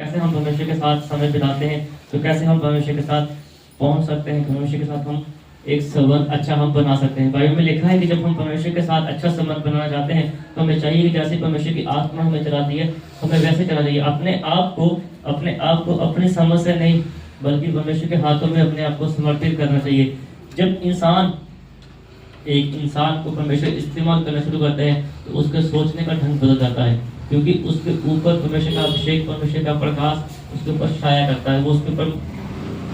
कैसे हम परमेश्वर के साथ समय बिताते हैं, तो कैसे हम परमेश्वर के साथ पहुंच सकते हैं, परमेश्वर के साथ हम एक संबंध अच्छा हम बना सकते हैं। बाइबल में लिखा है कि जब हम परमेश्वर के साथ अच्छा संबंध बनाना चाहते हैं तो हमें चाहिए कि जैसे परमेश्वर की आत्मा हमें चलाती है हमें वैसे चलना चाहिए। अपने आप को अपनी समझ से नहीं बल्कि परमेश्वर के हाथों में अपने आप को समर्पित करना चाहिए। जब एक इंसान को परमेश्वर इस्तेमाल करना शुरू करते हैं तो उसके सोचने का ढंग बदल जाता है, क्योंकि उसके ऊपर परमेश्वर का अभिषेक, परमेश्वर का प्रकाश उसके ऊपर छाया करता है। वो उसके ऊपर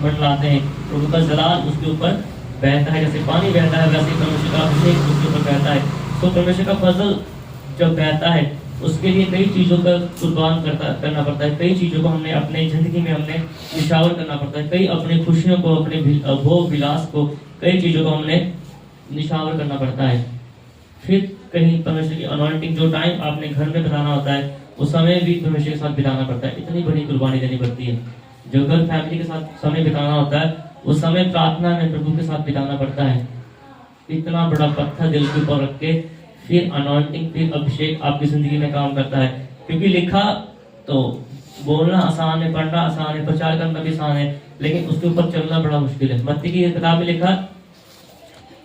मंडलाते हैं, प्रभु का जलाल उसके ऊपर बहता है। जैसे पानी बहता है वैसे परमेश्वर का अभिषेक उसके ऊपर बहता है। तो परमेश्वर का फजल जब बहता है उसके लिए कई चीज़ों का कुर्बान करना पड़ता है। कई चीज़ों को हमने अपनी ज़िंदगी में हमने निछावर करना पड़ता है। कई अपनी खुशियों को, अपने भोग विलास को, कई चीज़ों को हमने निछावर करना पड़ता है। फिर कहीं परमेश्वर की अनॉइंटिंग जो टाइम आपने घर में बिताना होता है उस समय भी परमेश्वर के साथ बिताना पड़ता है। इतनी बड़ी कुर्बानी देनी पड़ती है। जो घर फैमिली के साथ समय बिताना होता है उस समय प्रार्थना में प्रभु के साथ बिताना पड़ता है। इतना बड़ा पत्थर दिल के ऊपर रख के फिर अनॉइंटिंग, फिर अभिषेक आपकी जिंदगी में काम करता है। क्योंकि लिखा तो बोलना आसान है, पढ़ना आसान है, प्रचार करना भी आसान है, लेकिन उसके ऊपर चलना बड़ा मुश्किल है। मत्ती की किताब में लिखा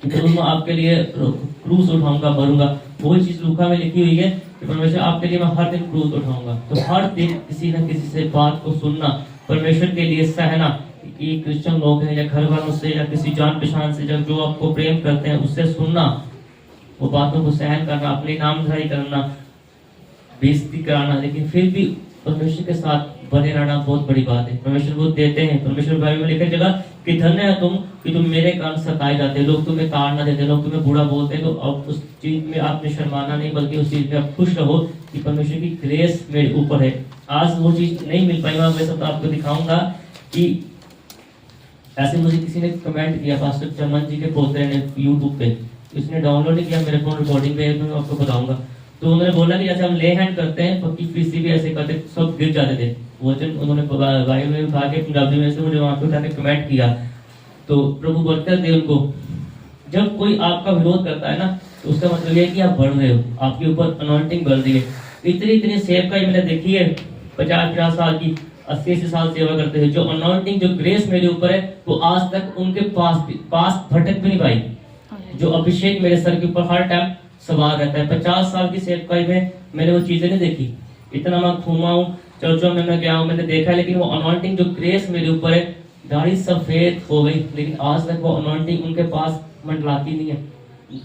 मैं आपके लिए क्रूस उठाऊंगा, मरूंगा। वही चीज लूका में लिखी हुई है कि परमेश्वर आपके लिए मैं हर दिन क्रूस उठाऊंगा। तो हर दिन किसी न किसी से बात को सुनना, परमेश्वर के लिए सहना, कि क्रिश्चियन लोग हैं या घर वालों से या किसी जान पहचान से जो आपको प्रेम करते हैं उससे सुनना, वो बातों को सहन करना, अपनी नामधराई करना, बेइज्जती कराना, लेकिन फिर भी परमेश्वर के साथ बने रहना बहुत बड़ी बात है। परमेश्वर वो देते हैं। परमेश्वर बाइबल में लिखा जगह कि धन्य है तुम कि तुम मेरे कारण सताए जाते हैं, लोग तुम्हें ताड़ना देते हैं, लोग तुम्हें बुरा बोलते हैं, तो अब उस चीज में आपने शर्माना नहीं बल्कि उस चीज में आप खुश रहो कि परमेश्वर की ग्रेस मेरे ऊपर है। आज वो चीज नहीं मिल पाई, मैं सब आपको दिखाऊंगा कि ऐसे मुझे किसी ने कमेंट किया, पास्टर चमन जी के पोते ने यूट्यूब पे, इसने डाउनलोड नहीं किया मेरे फोन रिकॉर्डिंग पे, तो मैं आपको बताऊंगा। तो उन्होंने बोला कि जैसे हम ले हैंड करते हैं पक्की पीसी भी ऐसे करते, सब गिर जाते थे वजन। उन्होंने बाइबल में उठा के पंजाबी में से मुझे वहां पे उठा के कमेंट किया। तो प्रभु बोलते थे उनको, जब कोई आपका विरोध करता है ना तो उसका मतलब ये है कि आप बढ़ रहे हो, आपके ऊपर अनॉइंटिंग बढ़ रही है। इतनी सेवकाई मैंने देखी है, 50-50 साल की, 80 साल सेवा करते हैं। जो अनॉइंटिंग, जो ग्रेस मेरे ऊपर है वो आज तक उनके पास भटक भी नहीं पाई। जो अभिषेक मेरे सर के ऊपर हर टाइम सवार रहता है। 50 साल की सेवकाई में मैंने वो चीजें नहीं देखी। इतना मैं घूमा हूँ, चर्चों में मैं गया हूँ, मैंने देखा है, लेकिन वो अनॉइंटिंग जो ग्रेस मेरे ऊपर है, दाढ़ी सफेद हो गई लेकिन आज तक वो अनॉइंटिंग उनके पास मंडलाती नहीं है,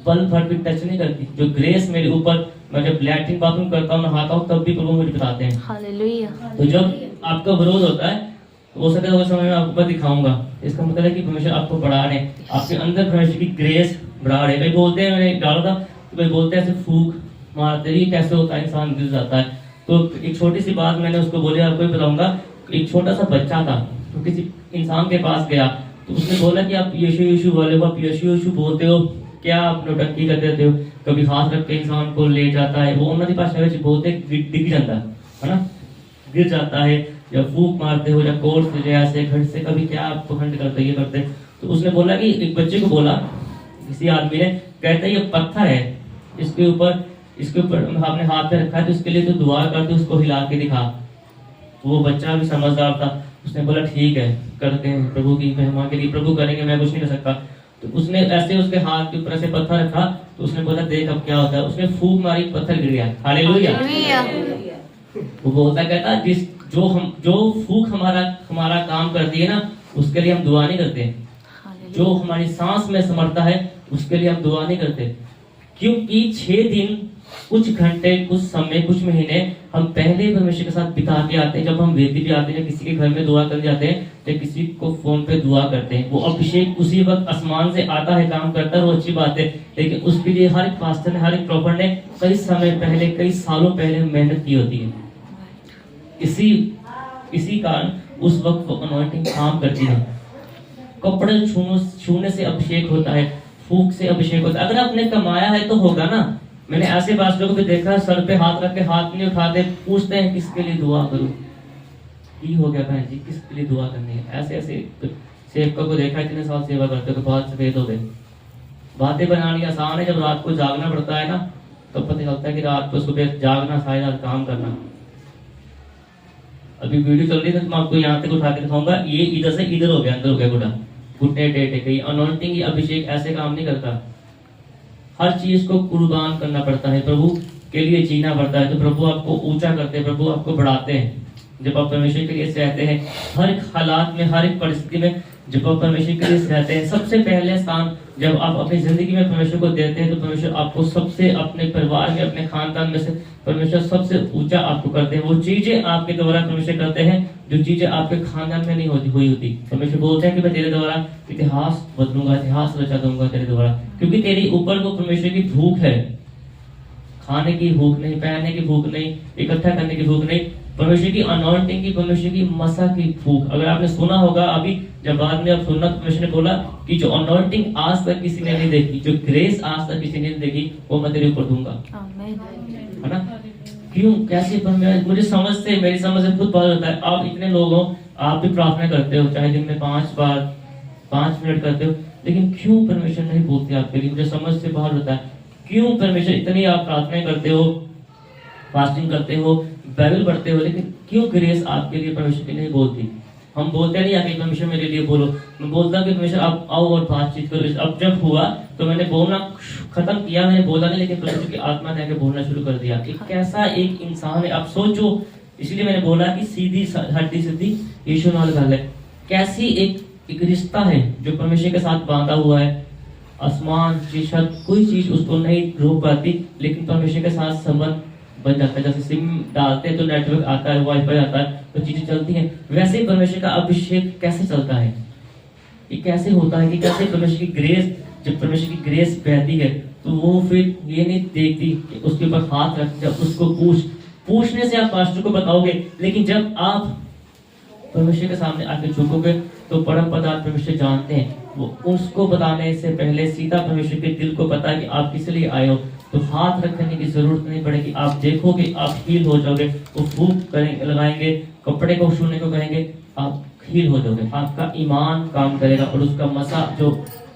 पल भर भी टच नहीं करती। जो ग्रेस मेरे ऊपर, मैं जब लैट्रिन बाथरूम करता हूँ, नहाता हूँ, तब भी प्रभु मुझे बताते हैं। हालेलुया। तो जब आपका विरोध होता है हो सकता है उस समय में आपको दिखाऊंगा। इसका मतलब है कि परमेश्वर आपको बढ़ा रहे हैं, आपके अंदर परमेश्वर की ग्रेस बढ़ा रहे हैं। भाई बोलते हैं, मैंने डाला था तो भाई बोलते हैं ऐसे फूक मारते ही कैसे होता है, इंसान गिर जाता है। तो एक छोटी सी बात मैंने उसको बोली, आपको भी बताऊंगा। एक छोटा सा बच्चा था तो किसी इंसान के पास गया तो उसने बोला कि आप यीशु यीशु बोले हो, आप यीशु यीशु बोलते हो क्या, आप नौटंकी करते रहते हो, कभी हाथ रख के इंसान को ले जाता है, वो उन्होंने भाषा में बोलते डिग जाता है ना, गिर जाता है, या फूक मारते हो या कोर्स से ऐसे घर से कभी क्या आप पखंड करते ये करते। तो उसने बोला कि एक बच्चे को बोला, किसी आदमी ने, कहता है ये पत्थर है, इसके ऊपर आपने हाथ पे रखा है तो इसके लिए तो दुआ कर दो, उसको हिला के दिखा। तो वो बच्चा भी समझदार था, उसने बोला ठीक है करते हैं, प्रभु की महिमा के लिए प्रभु करेंगे, मैं कुछ नहीं कर सकता। तो उसने ऐसे उसके हाथ के ऊपर ऐसे पत्थर रखा तो उसने बोला देख अब क्या होता है। उसने फूक मारी, पत्थर गिर गया। हालेलुया। वो बोलता कहता जो फूक हमारा काम करती है ना उसके लिए हम दुआ नहीं करते, जो हमारी सांस में समर्था है उसके लिए हम दुआ नहीं करते। क्योंकि 6 दिन, कुछ घंटे, कुछ समय, कुछ महीने हम पहले परमेश्वर के साथ बिता के आते हैं। जब हम वेदी पे आते हैं, किसी के घर में दुआ करने जाते हैं या किसी को फोन पे दुआ करते हैं, वो अभिषेक उसी वक्त आसमान से आता है, काम करता है, वो अच्छी बात है। लेकिन उसके लिए हर एक पास्टर ने, हर एक प्रॉफिट ने कई समय पहले, कई सालों पहले मेहनत की होती है। इसी कारण उस वक्त वो अनॉइंटिंग काम करती है। कपड़े छूने से अभिषेक होता है, फूक से अभिषेक होता है। अगर आपने कमाया है तो होगा ना। मैंने ऐसे पास्टरों को भी देखा, सर पे हाथ रख के हाथ नहीं उठाते, पूछते हैं किसके लिए दुआ करूं, की हो गया बहन जी, किसके लिए दुआ करनी है। ऐसे सेवकों को देखा, इतने साल सेवा करते हो, बात सफेद हो गए। बातें बनानी आसान है, जब रात को जागना पड़ता है ना तो पता चलता है कि रात को सुबह जागना शायद काम करना। अभी वीडियो चल रही है तो मैं आपको यहाँ तक उठा के दिखाऊंगा, ये इधर से इधर हो गया, अंदर हो गया घुटना, घुटने टेढ़े गई। अनॉइंटिंग अभिषेक ऐसे काम नहीं करता, हर चीज को कुर्बान करना पड़ता है, प्रभु के लिए जीना पड़ता है। तो प्रभु आपको ऊंचा करते हैं, प्रभु आपको बढ़ाते हैं जब आप परमेश्वर के लिए सहते हैं। हर एक हालात में, हर एक परिस्थिति में जब आप परमेश्वर के लिए सहते हैं, सबसे पहले स्थान जब आप अपनी जिंदगी में परमेश्वर को देते हैं तो परमेश्वर आपको सबसे, अपने परिवार में, अपने खानदान में से परमेश्वर सबसे ऊंचा आपको करते हैं। वो चीजें आपके द्वारा परमेश्वर करते हैं जो चीजें आपके खानदान में नहीं हुई होती। परमेश्वर बोलते हैं कि मैं तेरे द्वारा इतिहास बदलूंगा, इतिहास रचा दूंगा तेरे द्वारा, क्योंकि तेरी ऊपर वो परमेश्वर की भूख है, खाने की भूख नहीं, पहनने की भूख नहीं, इकट्ठा करने की भूख नहीं, परमेश्वर की अनॉइंटिंग की, परमेश्वर की मसा की भूख। अगर आपने सुना होगा अभी जब बाद में आप सुनना, परमेश्वर ने बोला कि जो अनॉइंटिंग आज तक किसी ने नहीं देखी, जो ग्रेस आज तक किसी ने नहीं देखी, वो मैं तेरे ऊपर दूंगा, है ना। क्यों, कैसे? मुझे समझ से, मेरी समझ से खुद बात होता है। आप इतने लोग हो, आप भी प्रार्थना करते हो, चाहे दिन में 5 बार 5 मिनट करते हो, लेकिन क्यों परमेश्वर नहीं बोलते आपके लिए? मुझे समझ से बाहर होता है। क्यों परमेश्वर इतनी आप प्रार्थना करते हो, फास्टिंग करते हो, बाइबल पढ़ते हो, लेकिन क्यों ग्रेस आपके लिए परमेश्वर की नहीं बोलती? हम बोलते नहीं आके परमेश्वर मेरे लिए बोलो, मैं बोलता कि परमेश्वर आप आओ और बातचीत करो। अब जब हुआ तो मैंने बोलना खत्म किया, मैंने बोला नहीं, लेकिन परमेश्वर की आत्मा ने आके बोलना शुरू कर दिया। एक कैसा एक इंसान है, आप सोचो। इसलिए मैंने बोला कि सीधी हड्डी सीधी यीशु नाल गल है। कैसी एक रिश्ता है जो परमेश्वर के साथ बांधा हुआ है। आसमान शीशत कोई चीज उसको नहीं रोक पाती, लेकिन परमेश्वर के साथ संबंध बन जाता है। जैसे सिम डालते हैं तो नेटवर्क आता है, वाईफाई आता है, तो चीजें चलती हैं। वैसे ही परमेश्वर का अभिषेक कैसे चलता है, ये कैसे होता है कि कैसे परमेश्वर की ग्रेस, जब परमेश्वर की ग्रेस बहती है तो वो फिर ये नहीं देखती कि उसके ऊपर हाथ रख, जब उसको पूछने से आप पास्टर को बताओगे, लेकिन जब आप परमेश्वर के सामने आके झुकोगे तो परम पदार्थ परमेश्वर जानते हैं। वो उसको बताने से पहले सीधा परमेश्वर के दिल को पता है कि आप किस लिए आए हो, तो हाथ रखने की जरूरत नहीं पड़ेगी। आप देखोगे, आप हील हो जाओगे। वो फूंक करेंगे, लगाएंगे, कपड़े को छूने को कहेंगे, आप हील हो जाओगे। आपका ईमान काम करेगा और उसका मसा जो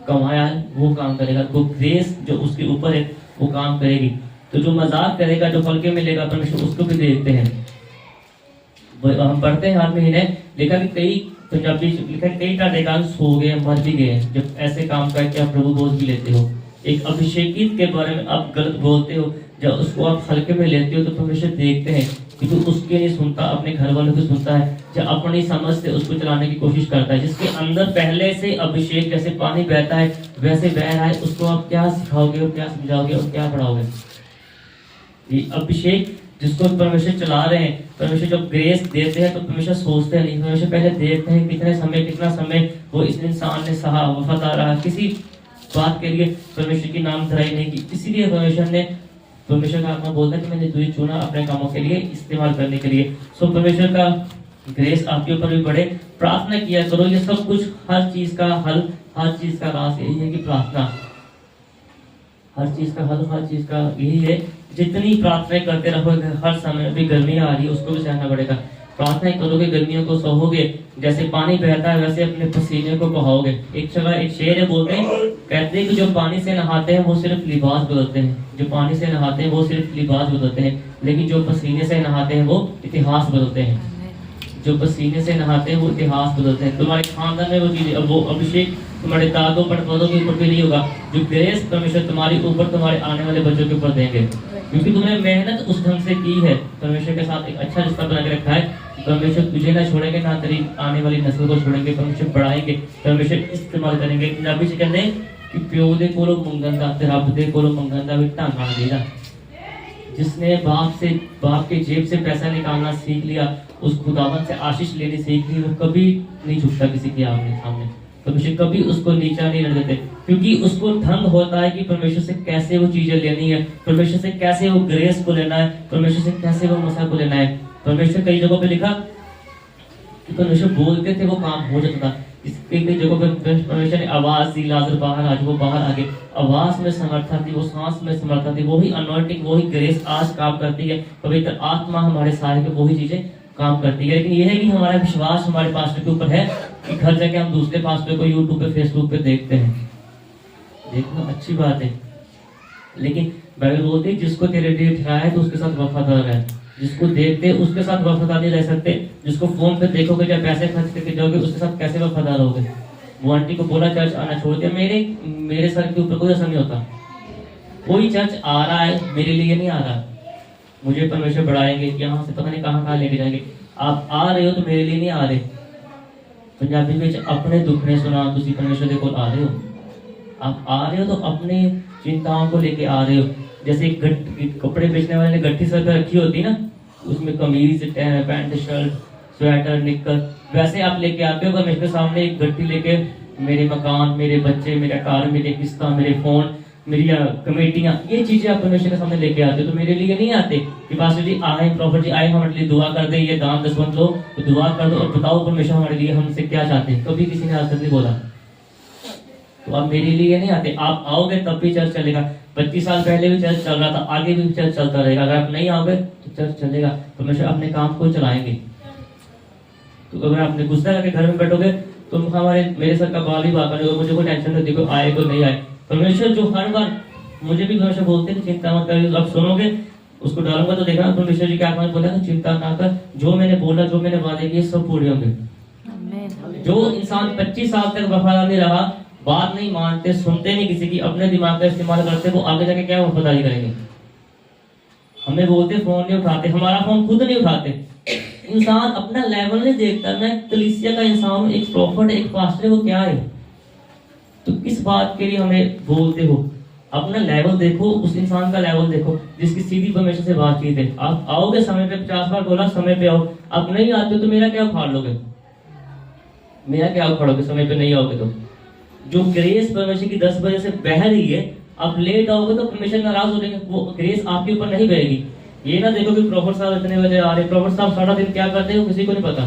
कमाया है वो काम करेगा। वो ग्रेस जो उसके ऊपर है वो काम करेगी। तो जो मजाक करेगा, जो हल्के में लेगा, परमेश्वर उसको भी देखते हैं। हम पढ़ते हैं हर महीने, लिखा कि कई पंजाबी लिखा कई टाटेकान सो गए, मर भी गए। जब ऐसे काम करके आप प्रभु बोझ भी लेते हो, एक अभिषेकित के बारे में आप गलत बोलते हो, जब उसको आप हल्के में लेते हो तो परमेश्वर देखते हैं कि तू उसके नहीं सुनता, अपने घर वालों को सुनता है, जब अपनी समझ से उसको चलाने की कोशिश करता है। जिसके अंदर पहले से अभिषेक जैसे पानी बहता है वैसे बह रहा है, उसको आप क्या सिखाओगे और क्या समझाओगे और क्या पढ़ाओगे? ये अभिषेक जिसको परमेश्वर चला रहे हैं, परमेश्वर जब ग्रेस देते हैं तो परमेश्वर सोचते हैं नहीं, परमेश्वर पहले देखते हैं कितना समय वो इस इंसान ने सहा, वफादार रहा, किसी बात के लिए परमेश्वर की नाम धराई नहीं की। इसीलिए परमेश्वर का आत्मा बोलता है कि मैंने तुझे चुना अपने कामों के लिए, इस्तेमाल करने के लिए। सो परमेश्वर का ग्रेस आपके ऊपर भी बढ़े। प्रार्थना किया करो। ये सब कुछ, हर चीज का हल, हर चीज का राज यही है कि प्रार्थना, हर चीज का हल, हर चीज का यही है। जितनी प्रार्थना करते रहोगे, हर समय अभी गर्मी आ रही है उसको भी सहना पड़ेगा। प्रार्थना करोगे, गर्मियों को सहोगे, जैसे पानी बहता है वैसे अपने पसीने को बहाओगे। एक जगह एक शेर है, बोलते हैं, कहते हैं कि जो पानी से नहाते हैं वो सिर्फ लिबास बदलते हैं, जो पानी से नहाते हैं वो सिर्फ लिबास बदलते हैं, लेकिन जो पसीने से नहाते हैं वो इतिहास बदलते हैं। जो पसीने से नहाते हैं वो इतिहास बदलते हैं। तुम्हारे खानदान में वो चीज, अब वो अभिषेक तुम्हारे दादों पड़पोतों के ऊपर भी नहीं होगा। जो ग्रेस परमेश्वर तुम्हारी ऊपर, तुम्हारे आने वाले बच्चों के ऊपर देंगे, क्योंकि तुमने मेहनत उस ढंग से की है। परमेश्वर के साथ एक अच्छा रिश्ता बना के रखा है। परमेश्वर तुझे ना छोड़ेंगे, ना तेरी आने वाली नस्ल को छोड़ेंगे। परमेश्वर बढ़ाएंगे, परमेश्वर इस्तेमाल करेंगे। पंजाबी से कहते हैं कि प्यो दे कोलों मंगन दा ते रब दे कोलों मंगन दा भी ढंग आ देगा। जिसने बाप के जेब से पैसा निकालना सीख लिया, उस खुदावंत से आशीष लेनी सीख ली, वो कभी नहीं झुकता किसी के सामने। परमेश्वर कभी उसको नीचा नहीं रख देते, क्योंकि उसको ढंग होता है कि परमेश्वर से कैसे वो चीजें लेनी है, परमेश्वर से कैसे वो ग्रेस को लेना है, परमेश्वर से कैसे वो मसा को लेना है। परमेश्वर कई जगहों पे लिखा कि परमेश्वर बोलते थे वो काम हो जाता था। कई जगहों पे परमेश्वर ने आवाज दी, लाजर बाहर आज, वो बाहर आ गए। आवाज में समर्था थी, वो सांस में समर्था थी। वही अनॉइंटिंग, वही ग्रेस आज काम करती है। पवित्र आत्मा हमारे सारे के वही चीजें काम करती है। लेकिन यह है कि हमारा विश्वास हमारे पास्टर के ऊपर है कि घर जाके हम दूसरे पास्टर को यूट्यूब पे, फेसबुक पे देखते हैं। देखना अच्छी बात है, लेकिन बाइबल बोलती है जिसको तेरे लिए ठहराया है तो उसके साथ वफादार है। जिसको देखते उसके साथ वफादार नहीं रह सकते, जिसको फोन पे देखोगे या पैसे खर्च करके जाओगे उसके साथ कैसे वफादार होगे। वो आंटी को बोला चर्च आना छोड़ दिया, मेरे सर के ऊपर कोई असर नहीं होता। कोई चर्च आ रहा है मेरे लिए नहीं आ रहा, मुझे परमेश्वर बढ़ाएंगे, यहाँ से पता नहीं कहाँ कहाँ लेके जाएंगे। आप आ रहे हो तो मेरे लिए नहीं आ रहे। पंजाबी में अपने दुख ने सुना तुसी परमेश्वर के कोल आ रहे हो। आप आ रहे हो तो अपनी चिंताओं को लेके आ रहे हो। जैसे कपड़े बेचने वाले ने गट्ठी सर पे रखी होती ना, उसमें कमीज पैंट शर्ट स्वेटर निक्कर, वैसे आप लेके आते हो परमेश्वर के सामने एक गट्ठी लेके, मेरे मकान, मेरे बच्चे, मेरा कार, मेरे किस्ता, मेरे फोन, मेरी कमेटियां, ये चीजें आप परमेश्वर के सामने लेके आते हो। तो मेरे लिए नहीं आते कि पास्टर जी आए, प्रॉफिट जी आए, हमारे लिए दुआ कर दे, ये दान दसवंत लो तो दुआ कर दो और बताओ परमेश्वर हमारे लिए हमसे क्या चाहते हैं। कभी किसी ने आज तक नहीं बोला। तो आप मेरे लिए नहीं आते, आप आओगे तब भी चर्च चलेगा। 25 साल पहले भी चर्च चल रहा था, आगे भी चर्च चलता रहेगा। अगर आप नहीं आओगे तो चर्च चलेगा, परमेश्वर अपने काम को चलाएंगे। तो अगर आपने गुस्सा करके घर में बैठोगे तो मेरे सर का बाल ही बाका होगा, मुझे कोई टेंशन नहीं, कोई आए कोई नहीं आए। परमेश्वर जो हर बार मुझे भी परमेश्वर बोलते हैं चिंता मत कर, आप सुनोगे उसको डालूंगा तो देखना परमेश्वर जी क्या बोला, चिंता ना कर, जो मैंने बोला, जो मैंने वादे किए सब पूरे होंगे। जो इंसान 25 साल तक वफादार नहीं रहा, बात नहीं मानते, सुनते नहीं किसी की, अपने दिमाग का इस्तेमाल करते, वो आगे जाके क्या वफादारी करेंगे। हमें बोलते फोन नहीं उठाते, हमारा फोन खुद नहीं उठाते। इंसान अपना लेवल नहीं देखता। मैं कलीसिया का इंसान हूँ, एक प्रॉफिट, एक पास्टर, वो क्या है। तो किस बात के लिए हमें बोलते हो? अपना लेवल देखो, उस इंसान का लेवल देखो जिसकी सीधी परमेश्वर से बातचीत है। आप आओगे समय पे, 50 बार बोला समय पे आओ, आप नहीं आते तो मेरा क्या उखाड़ लोगे, मेरा क्या उखाड़ोगे समय पे नहीं आओगे तो। जो ग्रेस परमेश्वर की 10 बजे से बह रही है, आप लेट आओगे तो परमेश्वर नाराज हो जाएंगे, वो ग्रेस आपके ऊपर नहीं बहेगी। ये ना देखो कि प्रॉफिट साहब इतने बजे आ रहे, प्रॉफिट साहब सारा दिन क्या करते हैं किसी को नहीं पता।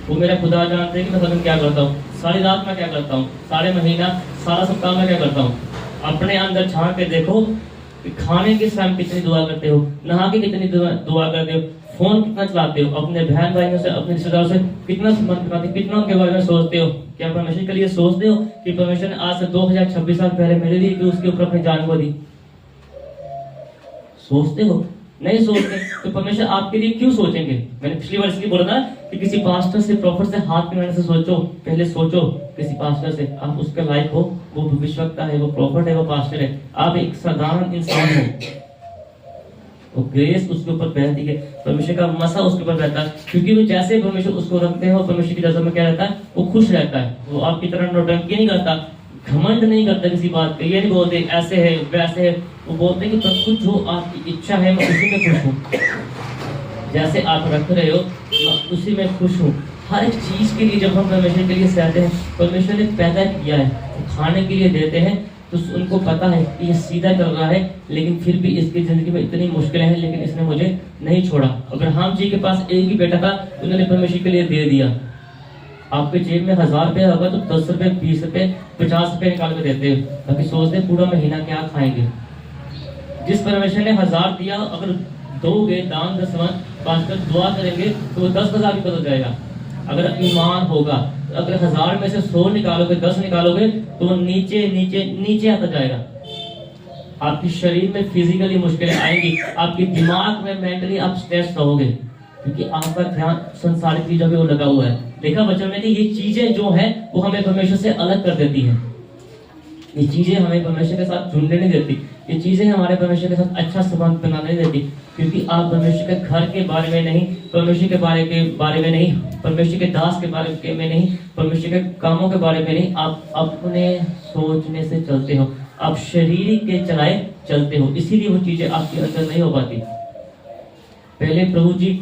वो मेरा खुदा जानते हैं कि मैं सारा दिन क्या करता हूँ, सारी रात में क्या करता हूँ, सारे महीना, सारा सप्ताह में क्या करता हूँ। अपने अंदर झांक के देखो कि खाने के समय कितनी दुआ करते हो, नहा के कितनी दुआ करते हो, फोन कितना चलाते हो, अपने बहन भाइयों से, अपने रिश्तेदारों से कितना संबंध बनाते हो, कितना उनके बारे में सोचते हो। क्या परमेश्वर के लिए सोचते हो कि परमेश्वर ने आज से 2026 साल पहले मेरे लिए कि उसके ऊपर अपनी जान को दी? सोचते हो? नहीं सोचते तो परमेश्वर आपके लिए क्यों सोचेंगे। मैंने पिछली बार इसलिए बोला था कि किसी पास्टर से, प्रॉफिट से हाथ मिलाने से सोचो, पहले सोचो किसी पास्टर से आप उसके लायक हो, वो भविष्यवक्ता है, वो प्रॉफिट है, वो पास्टर है, आप एक साधारण इंसान हो। वो ग्रेस उसके ऊपर बहती है, परमेश्वर का मसा उसके ऊपर रहता है, क्योंकि वो जैसे परमेश्वर उसको रखते हैं, वो परमेश्वर की नजर में क्या रहता है, वो खुश रहता है। वो आपकी तरह नौटंकी नहीं करता, घमंड नहीं करता किसी बात पे, ये नहीं बोलते ऐसे है वैसे है। वो बोलते हैं कि सब कुछ जो आपकी इच्छा है मैं उसी में खुश हूँ, जैसे आप रख रहे हो मैं उसी में खुश हूँ। हर एक चीज के लिए जब हम परमेश्वर के लिए सहते हैं, परमेश्वर ने पैदा किया है, खाने के लिए देते हैं, तो उनको पता है कि ये सीधा चल रहा है, लेकिन फिर भी इसकी जिंदगी में इतनी मुश्किलें हैं, लेकिन इसने मुझे नहीं छोड़ा। अब्राहम जी के पास एक ही बेटा था, उन्होंने परमेश्वर के लिए दे दिया। आपके जेब में 1000 रुपया होगा तो 10 रुपए, 20 रुपए, 50 रुपए निकाल के देते हो, ताकि सोचते पूरा महीना क्या खाएंगे। जिस परमेश्वर ने 1000 दिया, अगर दोगे दान दसवंत, पास्टर दुआ करेंगे तो वो 10,000 भी बदल जाएगा। अगर ईमान होगा, अगर 1000 में से 100 निकालोगे, 10 निकालोगे तो वो नीचे नीचे नीचे आता जाएगा। आपके शरीर में फिजिकली मुश्किलें आएंगी, आपके दिमाग में मेंटली आप स्ट्रेस रहोगे, क्योंकि आपका ध्यान संसारिक चीजों पे वो लगा हुआ है। देखा बच्चों ने कि ये चीजें जो है वो हमें परमेश्वर से अलग कर देती हैं। ये चीजें हमें परमेश्वर के साथ जुड़ने नहीं देती, ये चीजें हमारे परमेश्वर के साथ अच्छा संबंध बनाने नहीं देती, क्योंकि आप परमेश्वर के घर के बारे में नहीं, परमेश्वर के बारे में नहीं, परमेश्वर के दास के बारे में नहीं, परमेश्वर के कामों के बारे में नहीं, आप अपने सोचने से चलते हो, आप शरीर के चलाए चलते हो, इसीलिए वो चीजें आपके अंदर नहीं हो पाती। पहले प्रभु जी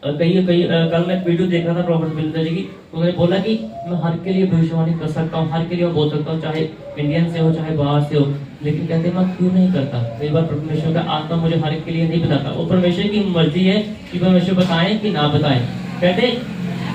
कल मैं वीडियो देख रहा था प्रॉफिट बिल्डर जी की, उन्होंने बोला कि मैं हर के लिए भविष्यवाणी कर सकता हूँ, हर के लिए बोल सकता हूँ, चाहे इंडियन से हो चाहे बाहर से हो, लेकिन कहते मैं क्यों नहीं करता। कई बार परमेश्वर का आत्मा मुझे हर एक के लिए नहीं बताता, वो परमेश्वर की मर्जी है कि परमेश्वर बताएं कि ना बताएं। कहते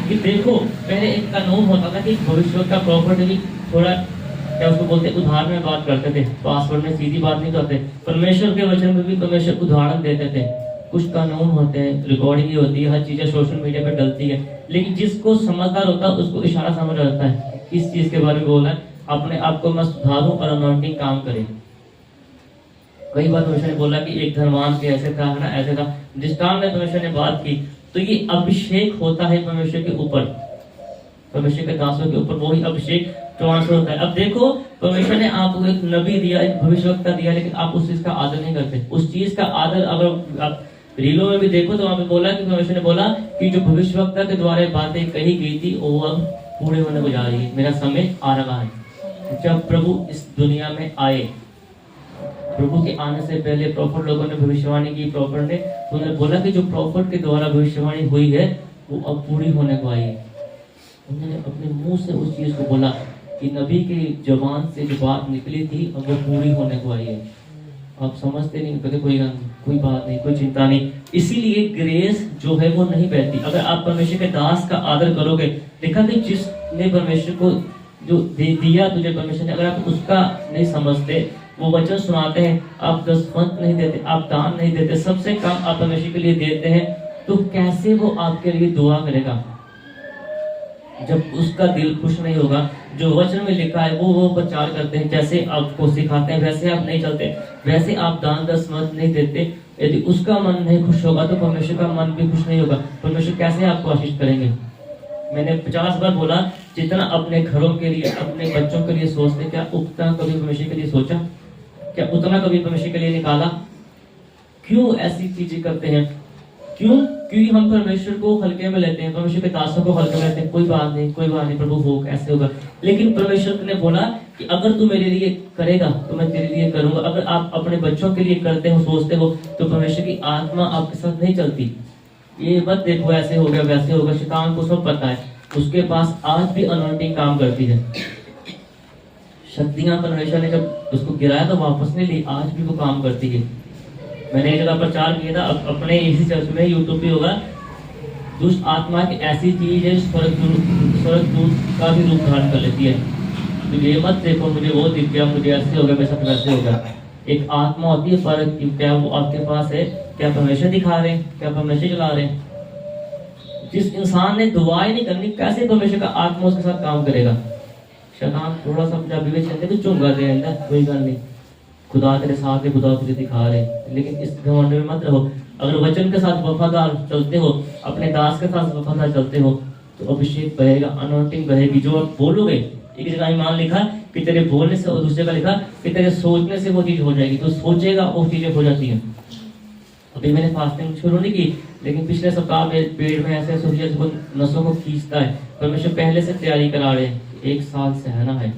कि देखो पहले एक कानून होता था कि भविष्य का प्रॉफिट भी थोड़ा क्या उसको बोलते उदाहरण में बात करते थे, पासवर्ड में सीधी बात नहीं करते। परमेश्वर के वचन में भी परमेश्वर उदाहरण देते थे। कुछ कानून होते हैं, रिकॉर्डिंग होती है, हर चीजें सोशल मीडिया पे डलती है, लेकिन जिसको समझदार होता है उसको इशारा समझ आता है किस चीज के बारे में बोलना है। अपने आप को मैं सुधारूं और अनॉइंटिंग काम करे। कई बार परमेश्वर ने बोला कि एक धनवान के ऐसे था ना, ऐसे था। दृष्टांत में परमेश्वर ने बात की, तो ये अभिषेक होता है परमेश्वर के ऊपर, परमेश्वर के दासों के ऊपर वही अभिषेक ट्रांसफर होता है। अब देखो, परमेश्वर ने आपको एक नबी दिया, एक भविष्यवक्ता दिया, लेकिन आप उस चीज का आदर नहीं करते। उस चीज का आदर अगर आप रीलों में भी देखो तो वहां पे बोला कि परमेश्वर ने बोला कि जो भविष्यवक्ता के द्वारा बातें कही गई थी वो अब पूरे होने को जा रही है। मेरा समय आ रहा है। जब प्रभु इस दुनिया में आए, प्रभु के आने से पहले प्रॉफिट लोगों ने भविष्यवाणी की, प्रॉफिट ने उन्होंने बोला कि जो प्रॉफिट के द्वारा भविष्यवाणी हुई है वो अब पूरी होने को आई है। उन्होंने अपने मुंह से उस चीज को बोला कि नबी की जबान से जो बात निकली थी अब वो पूरी होने को आई है। आप समझते नहीं, कहते कोई बात नहीं, कोई चिंता नहीं। इसीलिए ग्रेस जो है वो नहीं बहती। अगर आप परमेश्वर के दास का आदर करोगे, देखा कि जिसने परमेश्वर को जो दे दिया तुझे परमेश्वर ने, अगर आप उसका नहीं समझते, वो वचन सुनाते हैं, आप दसवंत नहीं देते, आप दान नहीं देते, सबसे कम आप परमेश्वर के लिए देते हैं, तो कैसे वो आपके लिए दुआ करेगा जब उसका दिल खुश नहीं होगा। जो वचन में लिखा है वो प्रचार करते हैं, जैसे आपको सिखाते हैं वैसे आप नहीं चलते, वैसे आप दान दसवंत नहीं देते, यदि उसका मन नहीं खुश होगा तो परमेश्वर का मन भी खुश नहीं होगा। परमेश्वर कैसे आपको आशीष करेंगे। मैंने 50 बार बोला, जितना अपने घरों के लिए, अपने बच्चों के लिए सोचते, क्या उतना कभी परमेश्वर के लिए सोचा? क्या उतना कभी परमेश्वर के लिए निकाला? क्यों ऐसी चीजें करते हैं? क्योंकि हम परमेश्वर को हल्के में लेते हैं, परमेश्वर के दासों को हल्के में लेते हैं। कोई बात नहीं प्रभु हो, कैसे होगा। लेकिन परमेश्वर ने बोला कि अगर तू मेरे लिए करेगा तो मैं तेरे लिए करूंगा। अगर आप अपने बच्चों के लिए करते हो, सोचते हो, तो परमेश्वर की आत्मा आपके साथ नहीं चलती। ये मत देखो ऐसे हो गया वैसे होगा, शैतान को सब पता है, उसके पास आज भी अनॉइंटिंग काम करती है। शक्तियां परमेश्वर ने जब उसको गिराया तो वापस नहीं ली, आज भी वो काम करती है। मैंने एक जगह प्रचार किया था, अपने इसी चर्च में, यूट्यूब भी होगा, दुष्ट आत्मा की ऐसी चीज है स्वर्गदूत का भी रूप धारण कर लेती है। तो ये मत देखो मुझे वो दिख गया, मुझे ऐसे हो गया, मेरे साथ वैसे होगा। एक आत्मा होती है फर्क, क्या वो आपके पास है? क्या परमेश्वर दिखा रहे हैं? क्या परमेश्वर चला रहे हैं? जिस इंसान ने दुआ ही नहीं करनी, कैसे परमेश्वर का आत्मा उसके साथ काम करेगा? शैतान थोड़ा सा पंजाबी में चलते तो चुंगा दे अंदर, कोई गल नहीं, खुदा तेरे साथ है, खुदा तुझे दिखा रहे। लेकिन इस घमंड में मत रहो। अगर वचन के साथ वफादार चलते हो, अपने दास के साथ वफादार चलते हो, तो अभिषेक बहेगा, अनॉइंटिंग बहेगी। जो आप बोलोगे, एक जगह ईमान लिखा कि तेरे बोलने से, और दूसरे का लिखा कि तेरे सोचने से वो चीज हो जाएगी। तो सोचेगा वो चीजें हो जाती हैं। अभी मैंने फास्टिंग शुरू नहीं की, लेकिन पिछले सप्ताह में पेट में ऐसे नसों को खींचता है। परमेश्वर पहले से तैयारी करा रहे हैं, 1 साल सहना है।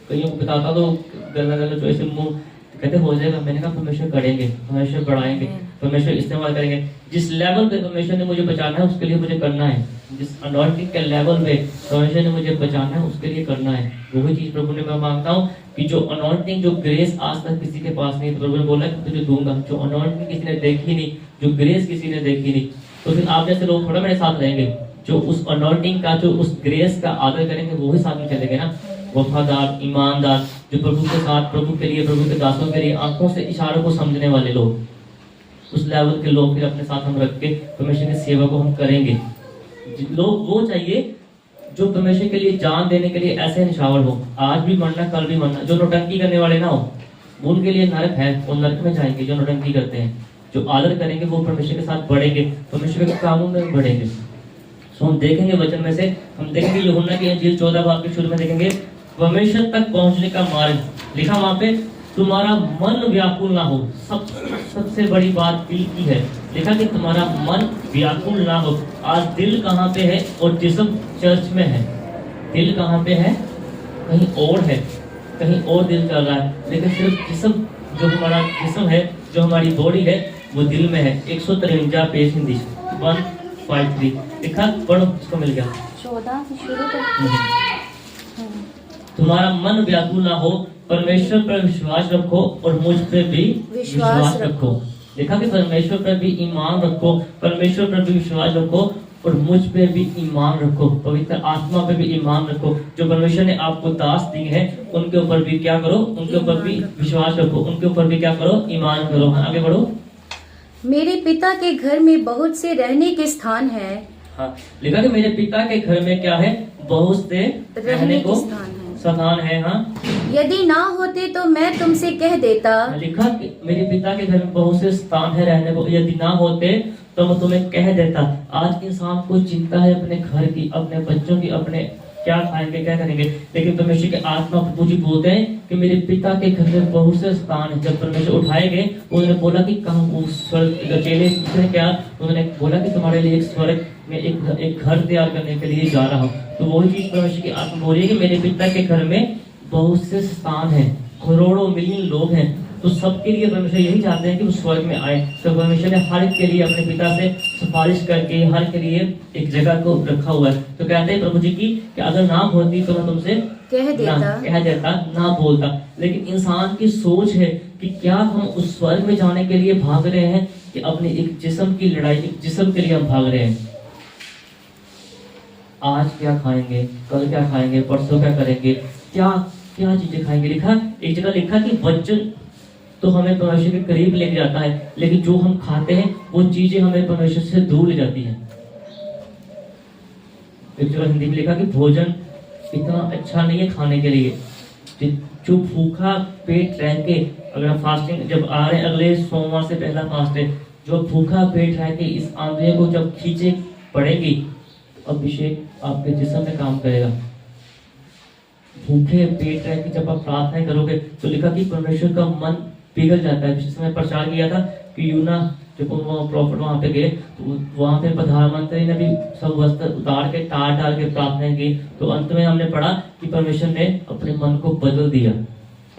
कईयों को बताता तो गला जो ऐसे मुंह कहते हो जाएगा। मैंने कहा परमेश्वर करेंगे, परमेश्वर बढ़ाएंगे, परमेश्वर इस्तेमाल करेंगे। जिस लेवल पे परमेश्वर ने मुझे बचाना है उसके लिए मुझे करना है। जिस अनॉइंटिंग के लेवल पे परमेश्वर ने मुझे बचाना है उसके लिए करना है। वही चीज प्रभु ने मैं मांगता हूँ कि जो अनॉइंटिंग, जो ग्रेस आज तक किसी के पास नहीं, प्रभु ने बोला कि तुझे दूंगा। जो अनॉइंटिंग किसी ने देखी नहीं, जो ग्रेस किसी ने देखी नहीं, तो फिर आप जैसे लोग थोड़ा मेरे साथ रहेंगे। जो उस अनॉइंटिंग का, जो उस ग्रेस का आदर करेंगे वो ही साथ में चलेंगे ना। वफादार, ईमानदार, जो प्रभु के साथ, प्रभु के लिए, प्रभु के दासों के लिए आंखों से इशारों को समझने वाले लोग, उस लेवल के लोग फिर अपने साथ हम रख के परमेश्वर की सेवा को हम करेंगे। लोग वो चाहिए जो परमेश्वर के लिए जान देने के लिए ऐसे निशावर हो, आज भी मरना कल भी मरना। जो नौटंकी करने वाले ना हो, उनके लिए नरक है, वो नरक में जाएंगे। जो नौटंकी करते हैं, जो आदर करेंगे, वो परमेश्वर के साथ बढ़ेंगे, परमेश्वर के कामों में बढ़ेंगे। सो हम देखेंगे वचन में से, हम देखेंगे यूहन्ना की इंजील 14 बाब के शुरू में देखेंगे परमेश्वर तक पहुंचने का मार्ग लिखा वहां पे, तुम्हारा मन व्याकुल ना हो। सबसे बड़ी बात दिल की है। लिखा कि तुम्हारा मन व्याकुल ना हो। आज दिल कहाँ पे है और जिस्म चर्च में है। दिल कहाँ पे है? कहीं और है, कहीं और दिल चल रहा है। लेकिन सिर्फ जिस्म, जो हमारा जिस्म है, जो हमारी बॉडी है, वो दिल में है। 153 पेज हिंदी 153 लिखा, पढ़ो, इसको मिल गया 14 से शुरू तुम्हारा मन व्याकुल ना हो, परमेश्वर पर विश्वास रखो और मुझ पर भी विश्वास रखो। देखा कि परमेश्वर पर भी ईमान रखो, परमेश्वर पर भी विश्वास रखो और मुझ पे भी ईमान रखो, पवित्र आत्मा पे भी ईमान रखो। जो परमेश्वर ने आपको दास दिए हैं उनके ऊपर भी क्या करो? उनके ऊपर भी विश्वास रखो, उनके ऊपर भी क्या करो? ईमान करो। आगे बढ़ो। मेरे पिता के घर में बहुत से रहने के स्थान है। हाँ, लिखा कि मेरे पिता के घर में क्या है? बहुत से रहने को स्थान है। स्थान है। हाँ, यदि ना होते तो मैं तुमसे कह देता, लिखा कि मेरे पिता के घर में बहुत से स्थान है रहने को, यदि ना होते तो मैं तुम्हें कह देता। आज इंसान को चिंता है अपने घर की, अपने बच्चों की, अपने क्या खाएंगे क्या करेंगे, लेकिन परमेश्वर के आत्मा प्रभु जी बोलते हैं कि मेरे पिता के घर में बहुत से स्थान है। जब परमेश्वर उठाए गए उन्होंने बोला कि कहाँ वो स्वर्ग, अकेले पूछे क्या, उन्होंने बोला कि तुम्हारे लिए एक स्वर्ग में एक घर तैयार करने के लिए जा रहा हूँ। तो वही चीज परमेश्वर की आत्मा बोल रही है कि मेरे पिता के घर में बहुत से स्थान है, करोड़ों मिलियन लोग हैं, तो सबके लिए परमेश्वर यही चाहते हैं कि वो स्वर्ग में आए। तो परमेश्वर ने हर एक के लिए अपने पिता से सिफारिश करके हर के लिए एक जगह को रखा हुआ है। तो कहते हैं प्रभु जी की कि अगर ना होती तो मैं तुमसे कह देता, ना बोलता। लेकिन इंसान की सोच है कि क्या हम उस स्वर्ग में जाने के लिए भाग रहे हैं कि अपने एक जिस्म की लड़ाई, एक जिस्म के लिए हम भाग रहे हैं। आज क्या खाएंगे, कल क्या खाएंगे, परसों क्या करेंगे, क्या क्या चीजें खाएंगे। लिखा एक जगह लिखा कि वचन तो हमें परमेश्वर के करीब लेके जाता है, लेकिन जो हम खाते हैं वो चीजें हमें परमेश्वर से दूर ले जाती हैं। एक जगह हिंदी में लिखा कि भोजन इतना अच्छा नहीं है खाने के लिए। जो भूखा पेट रह के, अगर हम फास्टिंग जब आ रहे हैं, अगले सोमवार से पहला फास्ट है, जो भूखा पेट रह के इस आंधे को जब खींचे पड़ेगी, अभिषेक आपके जिस्म में काम करेगा। भूखे पेट रह के जब आप प्रार्थना करोगे तो लिखा कि परमेश्वर का मन पिघल जाता है। पिछले समय प्रचार किया था कि यूना जब प्रॉफिट वहां पे गए तो वहां पे प्रधानमंत्री ने भी सब वस्त्र उतार के टार डाल के प्रार्थना की। तो अंत में हमने पढ़ा कि परमेश्वर ने अपने मन को बदल दिया,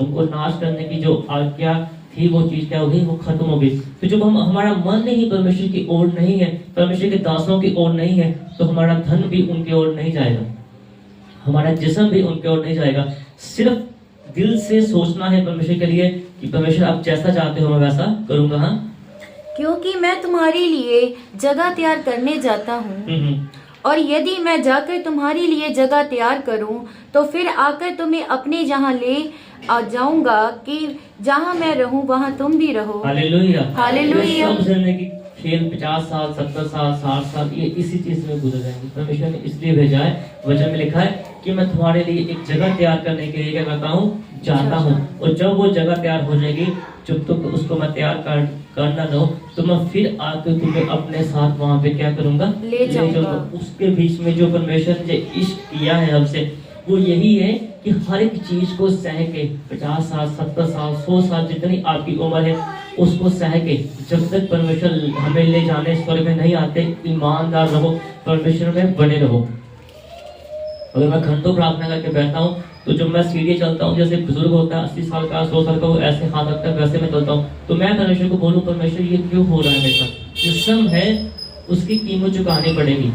उनको नाश करने की जो आज्ञा थी वो चीज क्या हो गई, वो खत्म हो गई। तो जब हम हमारा मन ही परमेश्वर की ओर नहीं है, परमेश्वर के दासों की ओर नहीं है, तो हमारा धन भी उनकी ओर नहीं जाएगा, हमारा जिस्म भी उनकी ओर नहीं जाएगा। सिर्फ दिल से सोचना है परमेश्वर के लिए कि परमेश्वर आप जैसा चाहते हो मैं वैसा करूंगा। हाँ, क्योंकि मैं तुम्हारे लिए जगह तैयार करने जाता हूँ, और यदि मैं जाकर तुम्हारे लिए जगह तैयार करूं तो फिर आकर तुम्हें अपने जहां ले आ जाऊंगा कि जहां मैं रहूं वहां तुम भी रहो। Hallelujah, hallelujah. सब जिंदगी खेल 50 साल 70 साल 60 साल ये इसी चीज में गुजर जाएंगे। परमेश्वर ने इसलिए भेजा है, वचन में लिखा है कि मैं तुम्हारे लिए एक जगह तैयार करने के लिए क्या करता हूँ, जाता हूँ। और जब वो जगह तैयार हो जाएगी, जब तक उसको मैं तैयार करना न हो, तो मैं फिर आकर तुम्हें अपने साथ वहां पे क्या करूंगा, ले जाऊंगा। उसके बीच में जो परमेश्वर ने इश्क किया है हमसे, वो यही है कि हर एक चीज को सह के 50 साल 70 साल 100 साल जितनी आपकी उम्र है उसको सह के, जब तक परमेश्वर हमें ले जाने स्वर्ग में नहीं आते, ईमानदार रहो, परमेश्वर में बने रहो। अगर मैं घंटों प्रार्थना करके बैठता हूँ तो जब मैं सीढ़ी चलता हूँ, जैसे बुजुर्ग होता है 80 साल का 100 साल का, वो ऐसे हाथ रखता है वैसे मैं चलता हूँ, तो मैं परमेश्वर को बोलूँ परमेश्वर ये क्यों हो रहा है मेरे साथ। जिस्म है उसकी कीमत चुकानी पड़ेगी,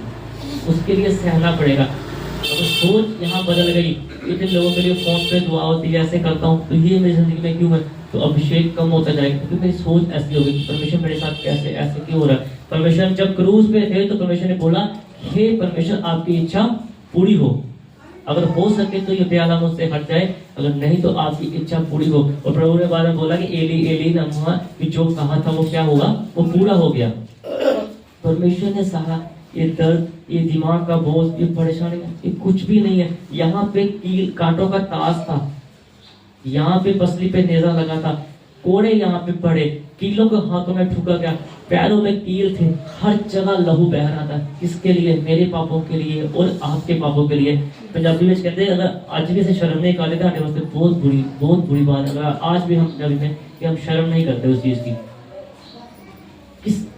उसके लिए सहना पड़ेगा। अगर सोच यहाँ बदल गई, इतने लोगों के लिए फोन पे दुआ होती है, ऐसे करता हूँ तो ये मेरी जिंदगी में क्यों है, तो अभिषेक कम होता जाएगा, क्योंकि मेरी सोच ऐसी हो गई। परमेश्वर मेरे साथ कैसे ऐसे क्यों हो रहा है। परमेश्वर जब क्रूज पे थे तो परमेश्वर ने बोला, हे परमेश्वर आपकी इच्छा पूरी हो, अगर हो सके तो ये प्याला मुझसे हट जाए, अगर नहीं तो आपकी इच्छा पूरी हो। और प्रभु ने बाद में बोला कि एली एली लम्हा, कि जो कहा था वो क्या होगा, वो पूरा हो गया। परमेश्वर ने सहा ये दर्द, ये दिमाग का बोझ, ये परेशानी, ये कुछ भी नहीं है। यहाँ पे कील कांटों का ताज था, यहाँ पे पसली पे नेजा लगा था, कोड़े यहाँ पे पड़े, कीलों के हाथों में ठुका गया, पैरों में कील थे, हर जगह लहू बह रहा था। किसके लिए, मेरे पापों के लिए और आपके पापों के लिए। पंजाबी में कहते हैं अगर आज भी से शर्म नहीं कर लेते वास्ते बहुत बुरी बात है। अगर आज भी हम पंजाबी में कि हम शर्म नहीं करते उस चीज की,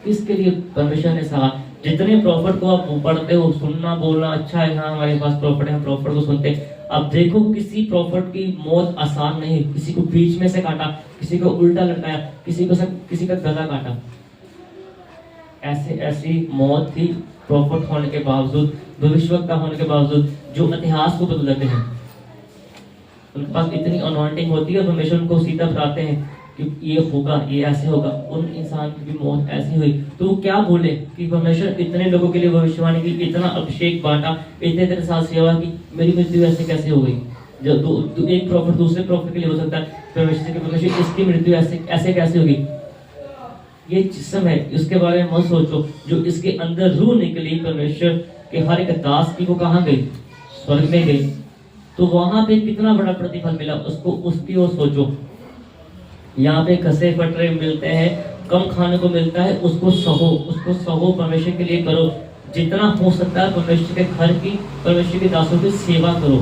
किसके लिए परमेश्वर ने सहा। जितने प्रॉफिट को आप पढ़ते हो, सुनना बोलना अच्छा है, हाँ हमारे पास प्रॉफिट है, हम प्रॉफिट को सुनते हैं। अब देखो किसी प्रॉफिट की मौत आसान नहीं, किसी को बीच में से काटा, किसी को उल्टा लटकाया, किसी का गला काटा, ऐसी मौत थी प्रॉफिट होने के बावजूद, भविष्यवक्ता होने के बावजूद, जो इतिहास को बदल देते हैं। उनके पास इतनी अनॉइंटिंग होती है, परमेश्वर उनको सीधा बताते हैं कि ये होगा, ये ऐसे होगा। उन इंसान की मौत ऐसी हुई तो वो क्या बोले कि परमेश्वर इतने लोगों के लिए भविष्यवाणी की, इतना अभिषेक बांटा, इतने साल सेवा की, मेरी मृत्यु ऐसे कैसे हो गई। जब एक प्रॉफिट दूसरे प्रॉफिट के लिए हो सकता है, परमेश्वर इसकी मृत्यु ऐसे कैसे होगी। ये जिस्म है, इसके बारे में मत सोचो। जो इसके अंदर रूह निकली परमेश्वर के हर एक दास की, वो कहाँ गई, स्वर्ग में गई। तो वहां पे कितना बड़ा प्रतिफल मिला उसको, उसकी ओर सोचो। यहाँ पे घसे फटरे मिलते हैं, कम खाने को मिलता है, उसको सहो, परमेश्वर के लिए करो। जितना हो सकता है परमेश्वर के घर की, परमेश्वर के दासों की सेवा करो।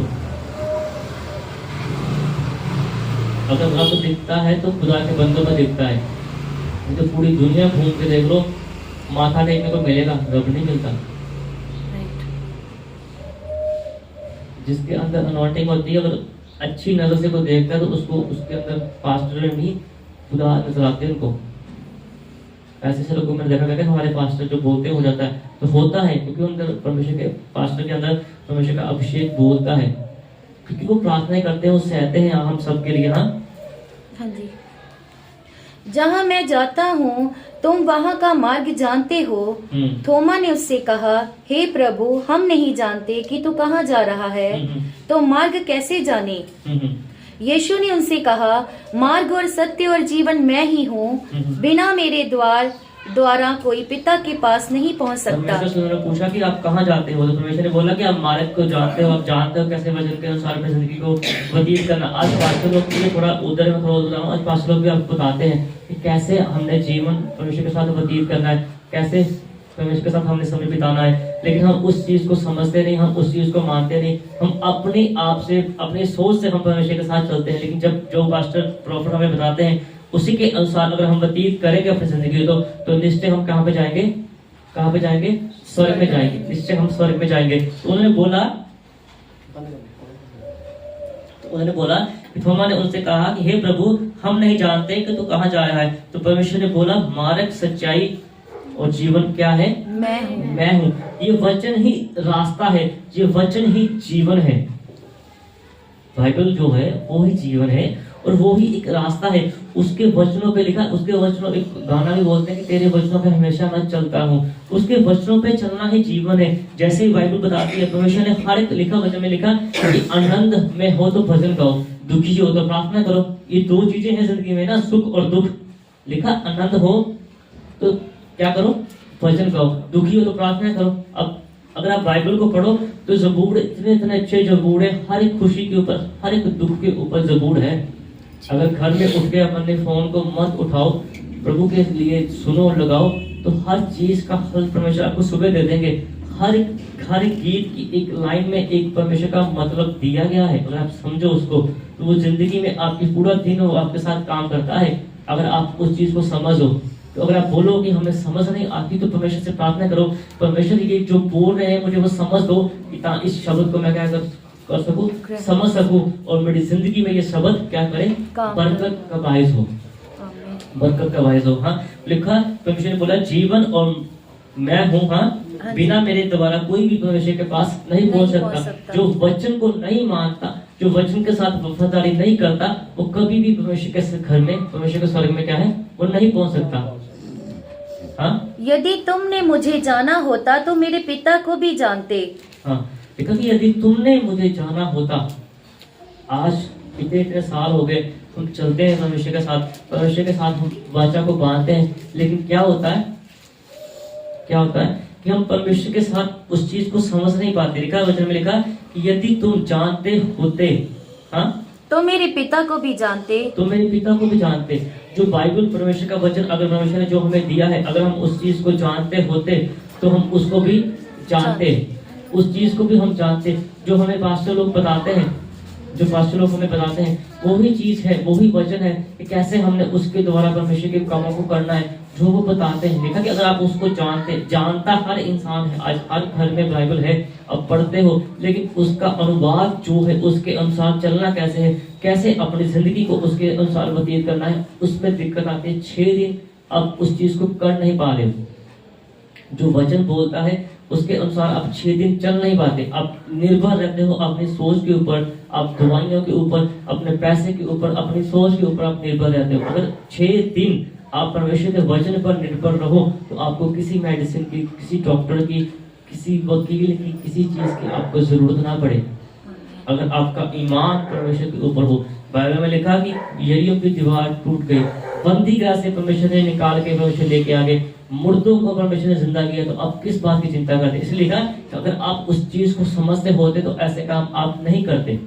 अगर आपको दिखता है तो खुदा के बंदों में दिखता है, तो पूरी दुनिया घूम के देख लो, माथा टेकने को मिलेगा, रब नहीं मिलता। जिसके अंदर अनॉइंटिंग होती है, अगर अच्छी नजर से कोई देखता है तो उसको उसके अंदर पास्टर में भी खुदा नजर आते हैं उनको। ऐसे लोगों को मैंने देखा कि हमारे पास्टर जो बोलते हो जाता है तो होता है, क्योंकि अंदर परमेश्वर के पास्टर के अंदर परमेश्वर का अभिषेक बोलता है, क्योंकि वो प्रार्थना करते हैं, वो सहते हैं हम सबके लिए। हाँ जी। जहाँ मैं जाता हूँ तुम वहाँ का मार्ग जानते हो। थोमा ने उससे कहा, हे प्रभु, हम नहीं जानते कि तू कहाँ जा रहा है, तो मार्ग कैसे जाने? यीशु ने उनसे कहा, मार्ग और सत्य और जीवन मैं ही हूँ, बिना मेरे द्वारा कोई पिता के पास नहीं पहुँच सकता। उन्होंने पूछा कि आप कहाँ जाते हो, तो परमेश्वर ने बोला कि आप मार्ग को जानते हो, आप जानते हो कैसे वचन के अनुसार अपनी जिंदगी को व्यतीत करना। आज पास्टर लोग के लिए थोड़ा उधर में थोड़ा उधर, आज पास्टर लोग भी आपको बताते हैं कि कैसे हमने जीवन परमेश्वर के साथ व्यतीत करना है, कैसे परमेश्वर के साथ हमने समय बिताना है। लेकिन हम उस चीज को समझते नहीं, हम उस चीज को मानते नहीं, हम अपने आप से, अपनी सोच से हम परमेश्वर के साथ चलते हैं। लेकिन जब जो पास्टर प्रॉफिट हमें बताते हैं उसी के अनुसार अगर हम व्यतीत करेंगे अपनी जिंदगी, तो निश्चय हम कहाँ पे जाएंगे? कहाँ पे जाएंगे? स्वर्ग में जाएंगे, निश्चय हम स्वर्ग में जाएंगे। तो उन्होंने बोला कि थोमा ने उनसे कहा कि हे प्रभु, हम नहीं जानते कि तू कहाँ जा रहा है। तो परमेश्वर ने बोला, मार्ग, सच्चाई और जीवन क्या है? मैं हूँ। ये वचन ही रास्ता है, ये वचन ही जीवन है। बाइबल जो है वो ही जीवन है और वो ही एक रास्ता है। उसके वचनों पे लिखा, उसके वचनों, एक गाना भी बोलते हैं कि तेरे वचनों पे हमेशा मैं चलता हूँ। उसके वचनों पे चलना ही जीवन है। जैसे ही बाइबल बताती है, परमेश्वर ने हर एक लिखा वचन में लिखा कि आनंद में हो तो भजन गाओ, दुखी हो तो प्रार्थना करो। ये दो चीजें हैं जिंदगी में ना, सुख और दुख। लिखा आनंद हो तो क्या करो? भजन गाओ। दुखी हो तो प्रार्थना करो। अब अगर आप बाइबल को पढ़ो तो जबूर इतने इतने अच्छे जबूर है, हर एक खुशी के ऊपर, हर एक दुख के ऊपर जबूर है। अगर घर में उठ के अपने फोन को मत उठाओ, प्रभु के लिए सुनो और लगाओ, तो हर चीज का हल परमेश्वर आपको सुबह दे देंगे। हर गीत की एक लाइन में एक परमेश्वर का मतलब दिया गया है। अगर आप समझो उसको, तो वो जिंदगी में आपकी पूरा दिन वो आपके साथ काम करता है, अगर आप उस चीज को समझो। तो अगर आप बोलो कि हमें समझ नहीं आती, तो परमेश्वर से प्रार्थना करो, परमेश्वर ये जो बोल रहे हैं मुझे वो समझ दो, इस शब्द को मैं क्या कर सकूं, समझ सकूं, और मेरी जिंदगी में ये शब्द क्या करे? बरकत का बायस हो, बरकत का बायस हो। हाँ, लिखा परमेश्वर ने बोला, जीवन और मैं हूँ। हाँ, बिना मेरे द्वारा कोई भी परमेश्वर के पास नहीं पहुंच सकता। जो वचन को नहीं मानता, जो वचन के साथ वफादारी नहीं करता, वो कभी भी परमेश्वर के घर में, परमेश्वर के स्वर्ग में क्या है, वो नहीं पहुंच सकता। हाँ, यदि तुमने मुझे जाना होता तो मेरे पिता को भी जानते। हाँ, देखा कि यदि तुमने मुझे जाना होता। आज इतने साल हो गए हम चलते हैं परमेश्वर के साथ हम वाचा को बांधते हैं, लेकिन क्या होता है कि हम परमेश्वर के साथ उस चीज को समझ नहीं पाते। लिखा वचन में लिखा कि यदि तुम जानते होते, हाँ, तो मेरे पिता को भी जानते, तो मेरे पिता को भी जानते। जो बाइबल परमेश्वर का वचन, अगर परमेश्वर ने जो हमें दिया है, अगर हम उस चीज को जानते होते तो हम उसको भी जानते, उस चीज को भी हम जानते। जो हमें पास्टर लोग बताते हैं, वो ही चीज है, वो ही वचन है कि कैसे हमने उसके द्वारा परमेश्वर के कामों को करना है, जो वो बताते हैं। देखा कि अगर आप उसको जानता हर इंसान है, आज हर घर में बाइबल है, अब पढ़ते हो, लेकिन उसका अनुवाद जो है, उसके अनुसार चलना कैसे है, कैसे अपनी जिंदगी को उसके अनुसार व्यतीत करना है, उसमें दिक्कत आती है। 6 दिन आप उस चीज को कर नहीं पा रहे। जो वचन बोलता है उसके अनुसार आप 6 दिन चल नहीं पाते। आप निर्भर रहते हो अपनी सोच के ऊपर, आप दवाइयों के ऊपर, अपने पैसे के ऊपर, अपनी सोच के ऊपर आप निर्भर रहते हो। अगर 6 दिन आप परमेश्वर के वचन पर निर्भर रहो, तो आपको किसी मेडिसिन की, किसी डॉक्टर की, किसी वकील की, किसी चीज की आपको जरूरत ना पड़े। अगर आपका ईमान परमेश्वर के ऊपर हो। बाइबल में लिखा कि यरीहो की दीवार टूट गई, बंदीगृह से परमेश्वर ने निकाल के परमेश्वर लेके आ गए, मुर्दों को परमेश्वर ने जिंदा किया, तो आप किस बात की चिंता करते? इसलिए लिखा कि अगर आप उस चीज को समझते होते तो ऐसे काम आप नहीं करते।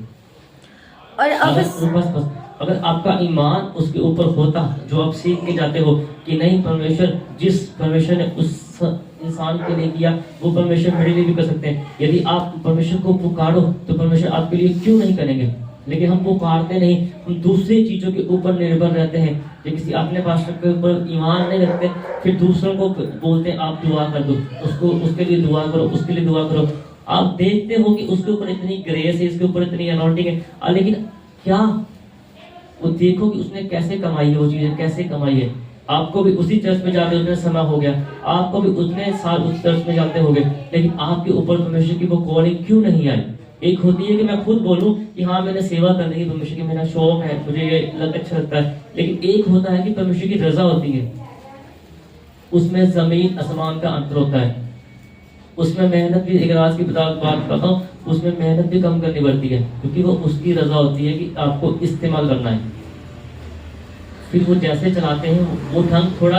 और अब बस अगर आपका ईमान उसके ऊपर होता, जो आप सीख के जाते हो कि नहीं, परमेश्वर जिस परमेश्वर ने उस इंसान के लिए किया वो परमेश्वर मेरे लिए भी कर सकते हैं। यदि आप परमेश्वर को पुकारो तो परमेश्वर आपके लिए क्यों नहीं करेंगे। लेकिन हम पुकारते नहीं, हम दूसरी चीजों के ऊपर निर्भर रहते हैं। जो किसी अपने पास्टर के ऊपर ईमान नहीं रखते, फिर दूसरों को बोलते हैं आप दुआ कर दो, उसको उसके लिए दुआ करो, उसके लिए दुआ करो। आप देखते हो कि उसके ऊपर इतनी ग्रेस है, इसके ऊपर इतनी अनॉइंटिंग है, लेकिन क्या वो देखो कि उसने कैसे कमाई है, वो चीजें कैसे कमाई है। आपको भी उसी चर्च में जाते उतने समय हो गया, आपको भी उतने साल उस चर्च में जाते हो गए, लेकिन आपके ऊपर परमेश्वर की वो कॉलिंग क्यों नहीं आई। एक होती है कि मैं खुद बोलूं कि हाँ मैंने सेवा करने की परमेश्वर की मेरा शौक है, मुझे ये अच्छा लगता है, लेकिन एक होता है कि परमेश्वर की रजा होती है, उसमें जमीन आसमान का अंतर होता है। उसमें मेहनत भी, एक राज की बात करता हूँ, उसमें मेहनत भी कम करनी पड़ती है, क्योंकि वो उसकी रजा होती है कि आपको इस्तेमाल करना है। फिर वो जैसे चलाते हैं वो ढंग थोड़ा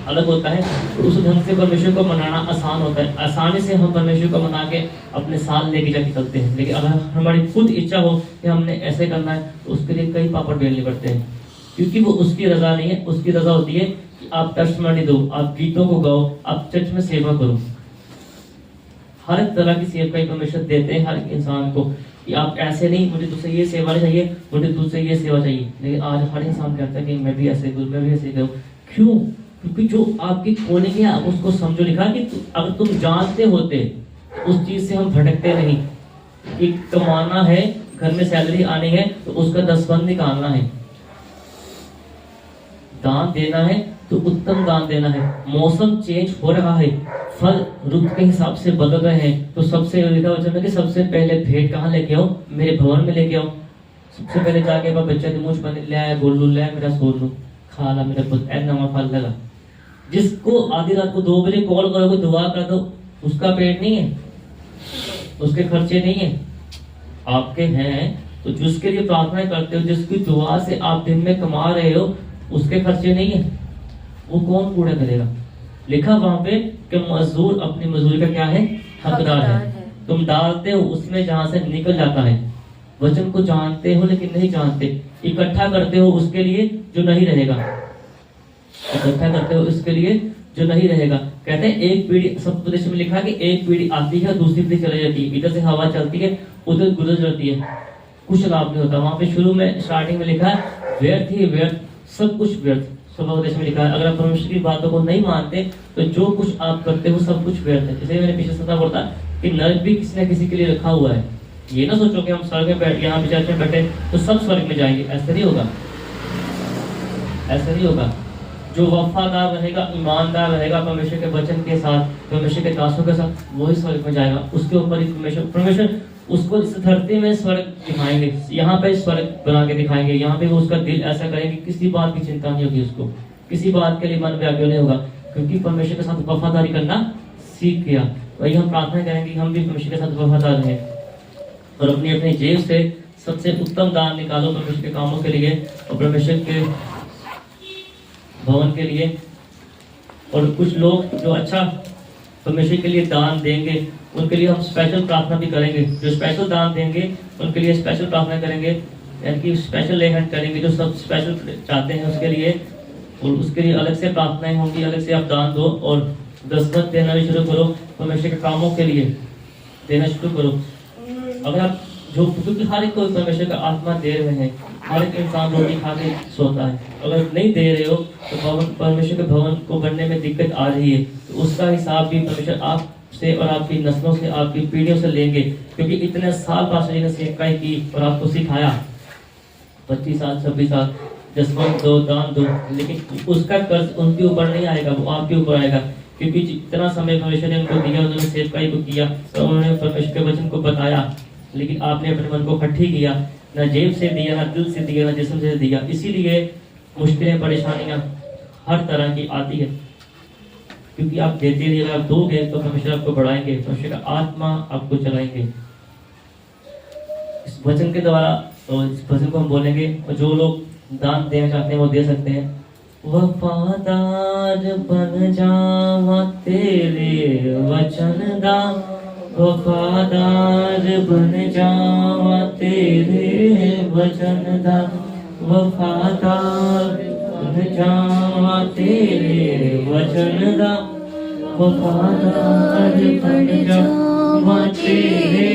अलग होता है, तो उस ढंग से परमेश्वर को मनाना आसान होता है। आसानी से हम परमेश्वर को मना के अपने साथ लेके जाके चलते हैं, लेकिन अगर हमारी खुद इच्छा हो कि हमने ऐसे करना है तो उसके लिए कई पापड़ बेलने पड़ते हैं, क्योंकि वो उसकी रजा नहीं है। उसकी रजा होती है कि आप टेस्टिमनी दो, आप गीतों को गाओ, आप चर्च में सेवा करो। हर एक तरह की सेवा परमेश्वर देते हैं हर एक इंसान को, कि आप ऐसे नहीं मुझे तुझसे ये सेवा नहीं चाहिए, मुझे तुझसे ये सेवा चाहिए। लेकिन आज हर इंसान कहता है कि मैं भी ऐसे करूं, मैं भी ऐसे करूं। क्यों? क्योंकि जो आपकी कॉलिंग है आप उसको समझो। लिखा कि अगर तुम जानते होते तो उस चीज से हम भटकते नहीं। एक कमाना है, घर में सैलरी आनी है तो उसका 10 निकालना है, दान देना है तो उत्तम दान देना है। मौसम चेंज हो रहा है, फल रुत के हिसाब से बदल रहे हैं, तो सबसे लिखा वचन है कि सबसे पहले भेंट कहाँ लेके आओ, मेरे भवन में लेके आओ। सबसे पहले जाके बच्चा के मुझ बने ले आया, गोलू ले आया, मेरा सोनू खा ला, मेरा पुत्र ऐसा नवा फल लगा। जिसको आधी रात को 2 बजे कॉल करोगे दुआ कर दो, उसका पेट नहीं है, उसके खर्चे नहीं है, आपके हैं। तो जिसके लिए प्रार्थना करते हो, जिसकी दुआ से आप दिन में कमा रहे हो, उसके खर्चे नहीं है, वो कौन पूरा करेगा। लिखा वहां पे कि मजदूर अपनी मजदूरी का क्या है, हकदार है। तुम डालते हो उसमें जहां से निकल जाता है। वचन को जानते हो लेकिन नहीं जानते, इकट्ठा करते हो उसके लिए जो नहीं रहेगा, इकट्ठा करते हो उसके लिए जो नहीं रहेगा। कहते हैं एक पीढ़ी, सप्तपदेश में लिखा कि एक पीढ़ी आती है दूसरी पीढ़ी चली जाती है, इधर से हवा चलती है उधर गुजर जाती है, कुछ लाभ नहीं होता। वहां पे शुरू में स्टार्टिंग में लिखा है व्यर्थ ही व्यर्थ, सब कुछ व्यर्थ। सप्तपदेश में लिखा है अगर आप परमेश्वर की बातों को नहीं मानते तो जो कुछ आप करते हो सब कुछ व्यर्थ है। जैसे मैंने पीछे सुना पड़ता कि नरक भी किसी न किसी के लिए रखा हुआ है। ये ना सोचो कि हम स्वर्ग में बैठ, यहाँ पे चर्च में बैठे तो सब स्वर्ग में जाएंगे, ऐसा नहीं होगा, ऐसा नहीं होगा। जो वफादार रहेगा, ईमानदार रहेगा परमेश्वर के वचन के साथ, परमेश्वर के दासों के साथ, वही स्वर्ग में जाएगा। उसके ऊपर ही परमेश्वर उसको इस धरती में स्वर्ग दिखाएंगे, यहाँ पे स्वर्ग बना के दिखाएंगे। यहाँ पे वो उसका दिल ऐसा करेंगे, किसी बात की चिंता नहीं होगी उसको, किसी बात के लिए मन व्याकुल नहीं होगा, क्योंकि परमेश्वर के साथ वफादारी करना सीख गया। वही हम प्रार्थना करेंगे हम भी परमेश्वर के साथ वफादार रहें, और अपनी अपनी जेब से सबसे उत्तम दान निकालो परमेश्वर के कामों के लिए और परमेश्वर के भवन के लिए। और कुछ लोग जो अच्छा परमेश्वर के लिए दान देंगे उनके लिए हम स्पेशल प्रार्थना भी करेंगे। जो स्पेशल दान देंगे उनके लिए स्पेशल प्रार्थना करेंगे, यानी कि स्पेशल लेखन करेंगे। जो सब स्पेशल चाहते हैं उसके लिए, और उसके लिए अलग से प्रार्थनाएं होंगी, अलग से आप दान दो और दस्तखत देना भी शुरू करो, परमेश्वर के कामों के लिए देना शुरू करो। अगर आप जो, क्योंकि हर एक को परमेश्वर का आत्मा दे रहे हैं, हर एक इंसान रोटी खा के सोता है। अगर नहीं दे रहे हो तो भवन, परमेश्वर के भवन को बनने में दिक्कत आ रही है, तो उसका हिसाब भी परमेश्वर आपसे और आपकी नस्लों से, आपकी पीढ़ियों से लेंगे। क्योंकि इतने साल पास्टर जी ने सेवकाई की और आपको सिखाया, 25 साल 26 साल, दसवंत दो, दान दो, लेकिन उसका कर्ज उनके ऊपर नहीं आएगा, वो आपके ऊपर आएगा। क्योंकि जितना समय परमेश्वर ने उनको दिया, उन्होंने सेवकाई को किया, तो उन्होंने परमेश्वर के वचन को बताया, लेकिन आपने अपने मन को खट्टी किया, ना जेब से दिया, ना दिल से दिया, ना जिस्म से दिया। इसीलिए मुश्किलें, परेशानियां हर तरह की आती है, क्योंकि आप देते नहीं। अगर आप दोगे तो परमेश्वर आपको बढ़ाएंगे, परमेश्वर का आत्मा आपको चलाएंगे। इस वचन के द्वारा, तो इस वचन को हम बोलेंगे, और जो लोग दान देना चाहते हैं वो दे सकते हैं। वफादार बन जावा तेरे वचन दा, वफादार बन जावा तेरे वचन दा, वफादार बन जावा तेरे वचन दा, वफादार बन जावा तेरे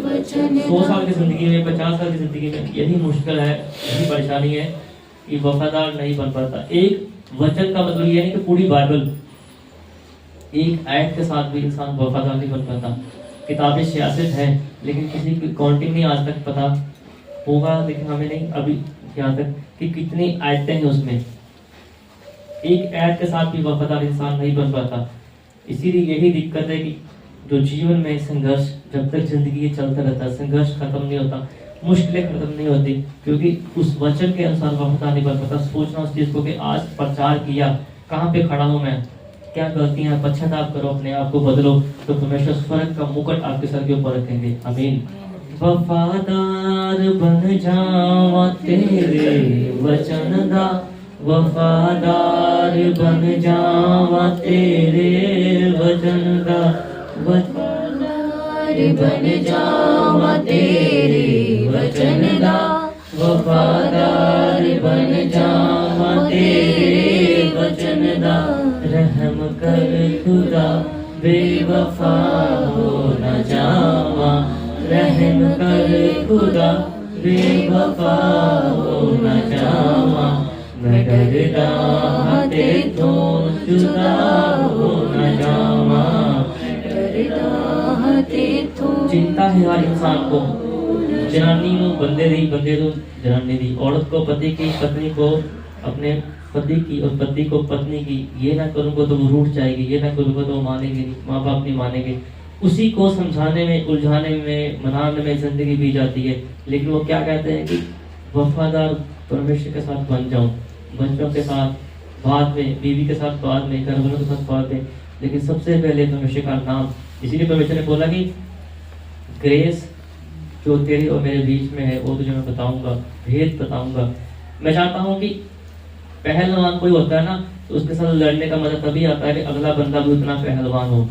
वचन। 100 साल की जिंदगी में, 50 साल की जिंदगी में यही मुश्किल है, यही परेशानी है कि वफादार नहीं बन पाता। एक वचन का मतलब ये नहीं कि पूरी बाइबल, एक आयत के साथ भी इंसान वफादार नहीं बन पाता। किताबें सियासत है, लेकिन किसी की काउंटिंग नहीं आज तक पता होगा, लेकिन हमें नहीं अभी यहाँ तक कि कितनी आयतें हैं उसमें। एक आयत के साथ भी वफादार इंसान नहीं बन पाता। इसीलिए यही दिक्कत है कि जो जीवन में संघर्ष, जब तक जिंदगी चलता रहता है, संघर्ष खत्म नहीं होता, मुश्किलें खत्म नहीं होती, क्योंकि उस वचन के अनुसार वफादार नहीं बन पाता। सोचना उस चीज को कि आज प्रचार किया, कहाँ पे खड़ा हूँ मैं, क्या गलतियां, पश्चाताप करो, अपने आप को बदलो, तो परमेश्वर स्वर्ग का मुकुट आपके सर के ऊपर रखेंगे। आमीन। वफादार बन जावा तेरे वचन दा, वफादार बन जावा तेरे वचन दा, वफादार बन जावा तेरे वचन दा, वफादार बन जावा तेरे वचन दा। रहम कर खुदा बेवफा हो न जावा, रहम कर खुदा बेवफा हो न जावा, मैं डरदा हाँ तेथों जुदा हो न जावा, डरदा हाँ तेथों। चिंता है हर इंसान को, जनानी को बंदे दी, बंदे को जनानी दी, औरत को पति की, पत्नी को अपने पति की, और पति को पत्नी की। ये ना करूंगा तो वो रूठ जाएगी, ये ना करूंगा तो वो मानेंगे नहीं, माँ बाप नहीं मानेंगे। उसी को समझाने में, उलझाने में, मनाने में जिंदगी बीत जाती है। लेकिन वो क्या कहते हैं कि वफादार परमेश्वर के साथ बन जाऊं, बच्चों के साथ बाद में, बीवी के साथ बाद में, घर वालों के साथ बाद में, लेकिन सबसे पहले परमेश्वर का नाम। इसीलिए परमेश्वर ने बोला कि ग्रेस जो तेरे और मेरे बीच में है वो तुझे मैं बताऊंगा, भेद बताऊंगा। मैं चाहता हूँ कि पहलवान कोई होता है ना, तो उसके साथ लड़ने का मजा तभी आता है कि अगला बंदा भी उतना पहलवान हो।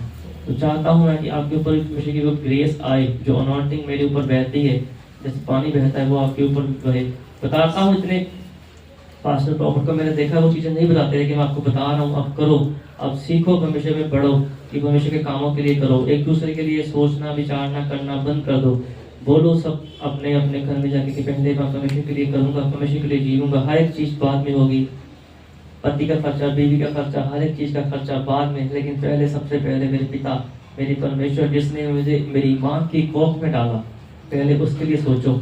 तो चाहता हूँ मैं कि आपके ऊपर परमेश्वर की वो ग्रेस आए, जो अनॉइंटिंग मेरे ऊपर बहती है, जैसे पानी बहता है, वो आपके ऊपर बहे। बताता हूँ, इतने पास्टर प्रॉफिट को मैंने देखा, वो चीजें नहीं बताते, लेकिन मैं आपको बता रहा हूँ, आप करो, आप सीखो, परमेश्वर में बढ़ो, कि परमेश्वर के कामों के लिए करो। एक दूसरे के लिए सोचना, विचारना करना बंद कर दो। बोलो सब अपने अपने घर में जाके कि पहले मैं परमेश्वर के लिए करूंगा, परमेश्वर के लिए जीऊंगा। हर एक चीज बाद में होगी, पति का खर्चा, बीवी का खर्चा, हर एक चीज का खर्चा बाद में, लेकिन पहले, सबसे पहले मेरे पिता, मेरी परमेश्वर जिसने मुझे मेरी माँ की कोख में डाला, पहले उसके लिए सोचो।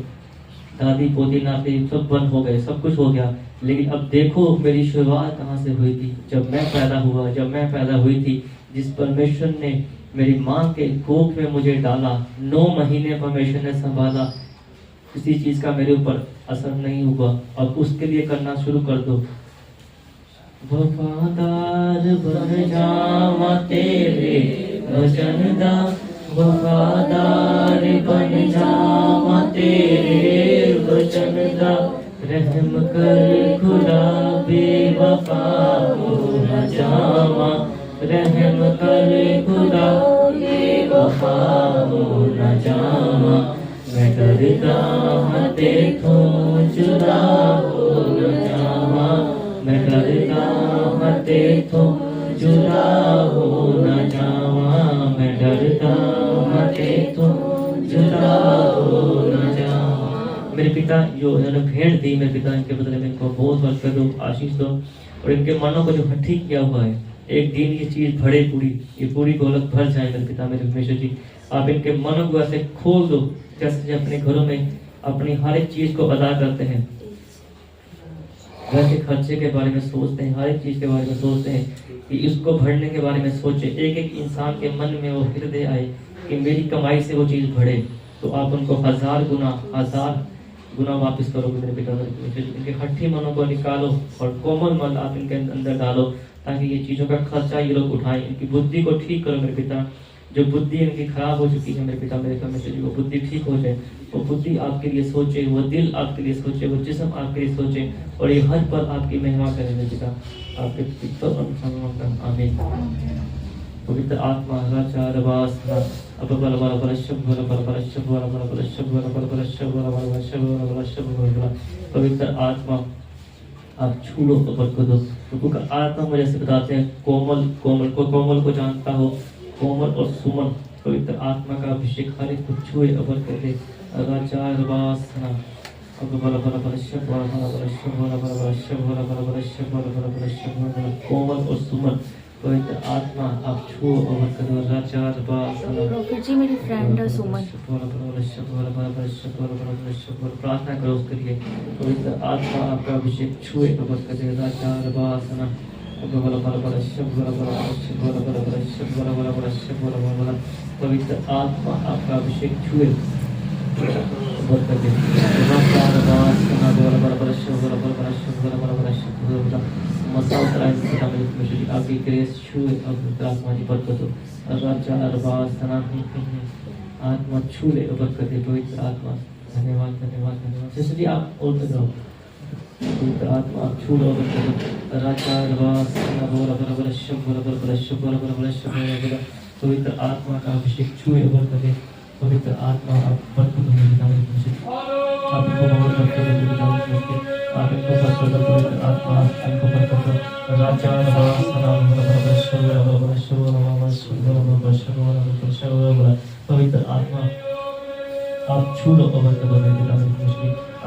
दादी पोती नाती सब बंद हो गए, सब कुछ हो गया, लेकिन अब देखो मेरी शुरुआत कहाँ से हुई थी। जब मैं पैदा हुआ, जब मैं पैदा हुई थी, जिस परमेश्वर ने मेरी माँ के कोख में मुझे डाला, 9 महीने परमेश्वर ने संभाला, किसी चीज का मेरे ऊपर असर नहीं हुआ। अब उसके लिए करना शुरू कर दो। वफादार बन जावा तेरे वचन दा, वफादार बन जावा तेरे वचन दा, रहम कर खुदा बेवफा हो न जावा, रहम कर खुदा बेवफा हो न जावा, मैं डरदा हाँ तेथों जुदा हो न जावा, मैं डरदा हाँ तेथों जुदा हो न जावा, मैं डरदा हाँ तेथों जुदा हो न जावा। मेरे पिता जो उन्होंने भेंट दी, मेरे पिता इनके बदले में इनको बहुत बरकत दो, आशीष दो, और इनके मनों को जो हठी किया हुआ है, एक दिन ये चीज भरे पूरी, ये पूरी दौलत भर जाए मेरे पिता, मेरे परमेश्वर जी। आप इनके मनों को ऐसे खोल दो, जैसे अपने घरों में अपनी हर एक चीज को अदा करते हैं, घर के खर्चे के बारे में सोचते हैं, हर एक चीज के बारे में सोचते हैं, कि इसको भरने के बारे में सोचे। एक एक इंसान के मन में वो हृदय आए कि मेरी कमाई से वो चीज बढ़े, तो आप उनको 1000 गुना वापस करोगे मेरे पिता। इनके हट्ठी मनों को निकालो और कोमल मन आप इनके अंदर डालो, ताकि ये चीजों का खर्चा ये लोग उठाएं। इनकी बुद्धि को ठीक करो मेरे पिता, जो बुद्धि इनकी खराब हो चुकी है मेरे पिता, मेरे परमेश्वर जी, वो बुद्धि ठीक हो जाए, वो बुद्धि आपके लिए सोचे, वो दिल आपके लिए सोचे, वो जिस्म आपके लिए सोचे, और ये हर पल आपकी महिमा करे मेरे पिता, आपके पिता। आमीन। पवित्र आत्मा राजा रवासना अब बल बल बल शब बल बल बल शब बल बल बल शब बल बल बल शब बल बल बल शब बल बल शब बल बल। पवित्र आत्मा आप छू लो ऊपर को दो। प्रभु का आत्मा मुझे ऐसे बताते हैं कोमल को जानता हो, कोमल और सुमन। पवित्र आत्मा का अभिषेक हर एक को छुए ऊपर कर दे। राजा रवासना अब बल बल बल शब बल बल बल शब बल बल बल शब बल बल बल शब बल बल बल शब बल बल। कोमल और सुमन पवित्र आत्मा आप छुओ और करो। राजा रवासना प्रॉफिट जी मेरी फ्रेंड है सुमन। प्रार्थना करो उसके लिए। पवित्र आत्मा आपका अभिषेक छुए और करे। राजा रवासना पवित्र आत्मा आपका अभिषेक छुए और करे। आपकी ग्रेस छुए पवित्र आत्मा की बरकत हो। राजा रवासना आत्मा छू ले और बरकत दे। पवित्र आत्मा धन्यवाद धन्यवाद धन्यवाद। इसलिए आप और करो पवित्र आत्मा आप छू लो और बरकत दो। राजा रवासना पवित्र आत्मा का अभिषेक छुए और बरकत दे। पवित्र आत्मा आप बरकत दो। आप इनको बहुत बरकत दो। आप इनको बरकत दो। पवित्र आत्मा आप इनको बरकत दो। राजा पवित्र आत्मा आप छू लो कबर कर दो।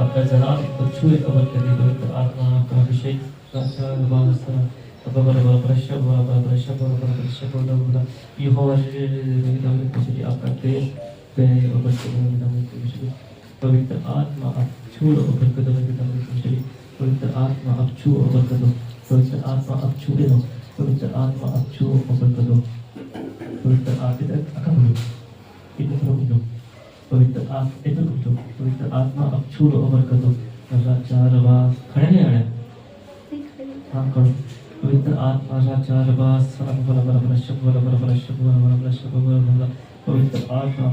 आपका जनाब को छुए कबर कर दे। पवित्र आत्मा आपका अभिषेक राजा आपका ग्रेस पे पवित्र आत्मा आप छू लो कबर कर दो। पवित्र आत्मा आप छू कबर कर दो। पवित्र आत्मा आप छू लो। पवित्र आत्मा आप छू कबर कर दो। पवित्र आत्मा पवित्र आत्मा आप छू लो अमर कर दो। राजा रवास खड़े नहीं आने हाँ करो। पवित्र आत्मा राजा रवास पवित्र आत्मा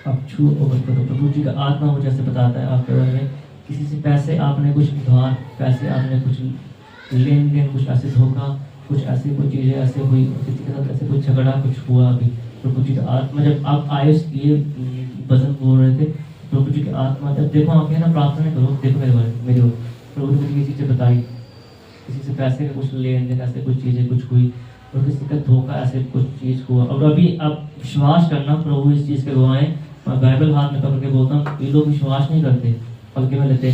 आप छू अमर कर दो। प्रभु जी का आत्मा मुझे ऐसे बताता है आपके बारे में, किसी से पैसे आपने कुछ उधार, पैसे आपने कुछ लेन देन, कुछ ऐसे धोखा, कुछ ऐसी कोई चीजें ऐसे हुई, किसी के साथ ऐसे कोई झगड़ा कुछ हुआ। अभी प्रभु जी का आत्मा जब आप आए ये वचन बोल रहे थे, प्रभु जी की आत्मा जब देखो आप ना प्रार्थना करो, देखो मेरे बारे में मेरे प्रभु ने मुझे ये चीजें बताई, किसी से पैसे का कुछ लेन देन ऐसे कुछ चीजें कुछ हुई, और किसी का धोखा ऐसे कुछ चीज हुआ। और अभी आप विश्वास करना, प्रभु इस चीज के गवाएं। मैं बाइबल हाथ में पकड़ के बोलता हूँ, ये लोग विश्वास नहीं करते, हल्के में लेते।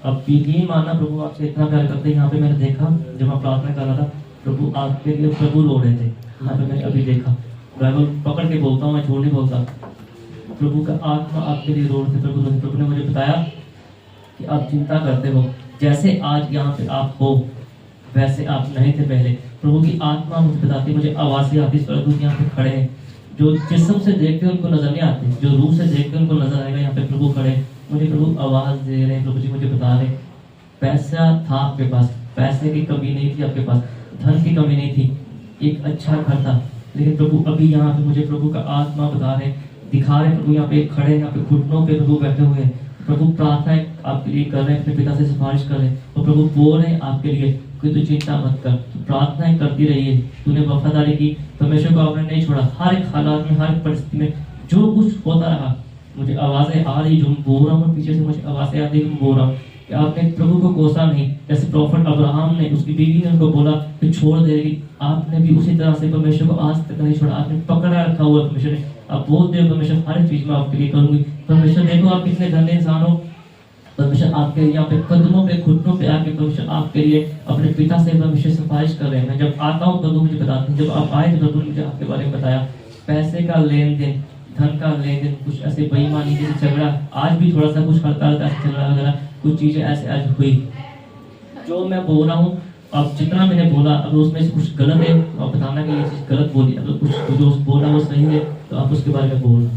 अब यकीन मानना प्रभु आपसे इतना प्यार करते हैं। यहाँ पे मैंने देखा जब मैं प्रार्थना कर रहा था, प्रभु आपके लिए प्रभु रो रहे थे। यहाँ पे मैंने अभी देखा, बाइबल पकड़ के बोलता हूँ, मैं झूठ नहीं बोलता। प्रभु का आत्मा आपके लिए रो रहे थे। प्रभु ने मुझे बताया कि आप चिंता करते हो, जैसे आज यहाँ पे आप हो वैसे आप नहीं थे पहले। प्रभु की आत्मा मुझे बताती, मुझे आवाज़ें आती, स्वर्गदूत यहाँ पे खड़े हैं, जो जिस्म से देखते हैं उनको नजर नहीं आते, जो रूह से देखते हैं उनको नजर आएगा। यहाँ पे प्रभु खड़े, मुझे प्रभु आवाज दे रहे हैं। प्रभु जी मुझे बता रहे, पैसा था आपके पास, पैसे की कमी नहीं थी आपके पास, धन की कमी नहीं थी, एक अच्छा घर था, लेकिन प्रभु अभी यहाँ पे मुझे प्रभु का आत्मा बता रहे, दिखा रहे। प्रभु यहाँ पे खड़े, यहाँ पे घुटनों पे प्रभु बैठे हुए हैं। प्रभु प्रार्थना आपके लिए कर रहे हैं, अपने पिता से सिफारिश कर रहे हैं, और प्रभु बोल रहे हैं आपके लिए कि तू चिंता मत कर, तू प्रार्थनाएं करती रहिए, तूने वफादारी की, परमेश्वर को आपने नहीं छोड़ा। हर एक हालात में, हर एक परिस्थिति में जो कुछ होता रहा, मुझे आवाजें आ रही, जो मैं बोल रहा हूँ, पीछे से मुझे आवाजें आ रही, मैं बोल रहा हूँ कि आपने प्रभु को कोसा नहीं। जैसे प्रॉफिट अब्राहम ने, उसकी बीवी ने उनको बोला कि छोड़ देगी, आपने भी उसी तरह से परमेश्वर को आज तक नहीं छोड़ा, आपने पकड़ा रखा हुआ परमेश्वर ने। आप बोलते हो परमेश्वर हर चीज में आपके लिए करूंगी। परमेश्वर देखो आप कितने धन्य इंसान हो, परमेश्वर आपके यहाँ पे कदमों पे घुटनों पे आके परमेश्वर आपके लिए अपने पिता से परमेश्वर सिफारिश कर रहे हैं। मैं जब आता हूँ प्रभु मुझे बताते हैं, जब आप आए तो प्रभु ने मुझे आपके बारे में बताया, पैसे का लेन देन, धन का लेन देन, कुछ ऐसे बेईमानी जैसे झगड़ा, आज भी थोड़ा सा कुछ हल्का हल्का झगड़ा वगैरह कुछ चीजें ऐसे आज हुई। जो मैं बोल रहा हूँ, अब जितना मैंने बोला, अगर उसमें से कुछ गलत है तो आप बताना कि ये चीज गलत बोली, अगर कुछ जो बोला वो सही है तो आप उसके बारे में बोलना।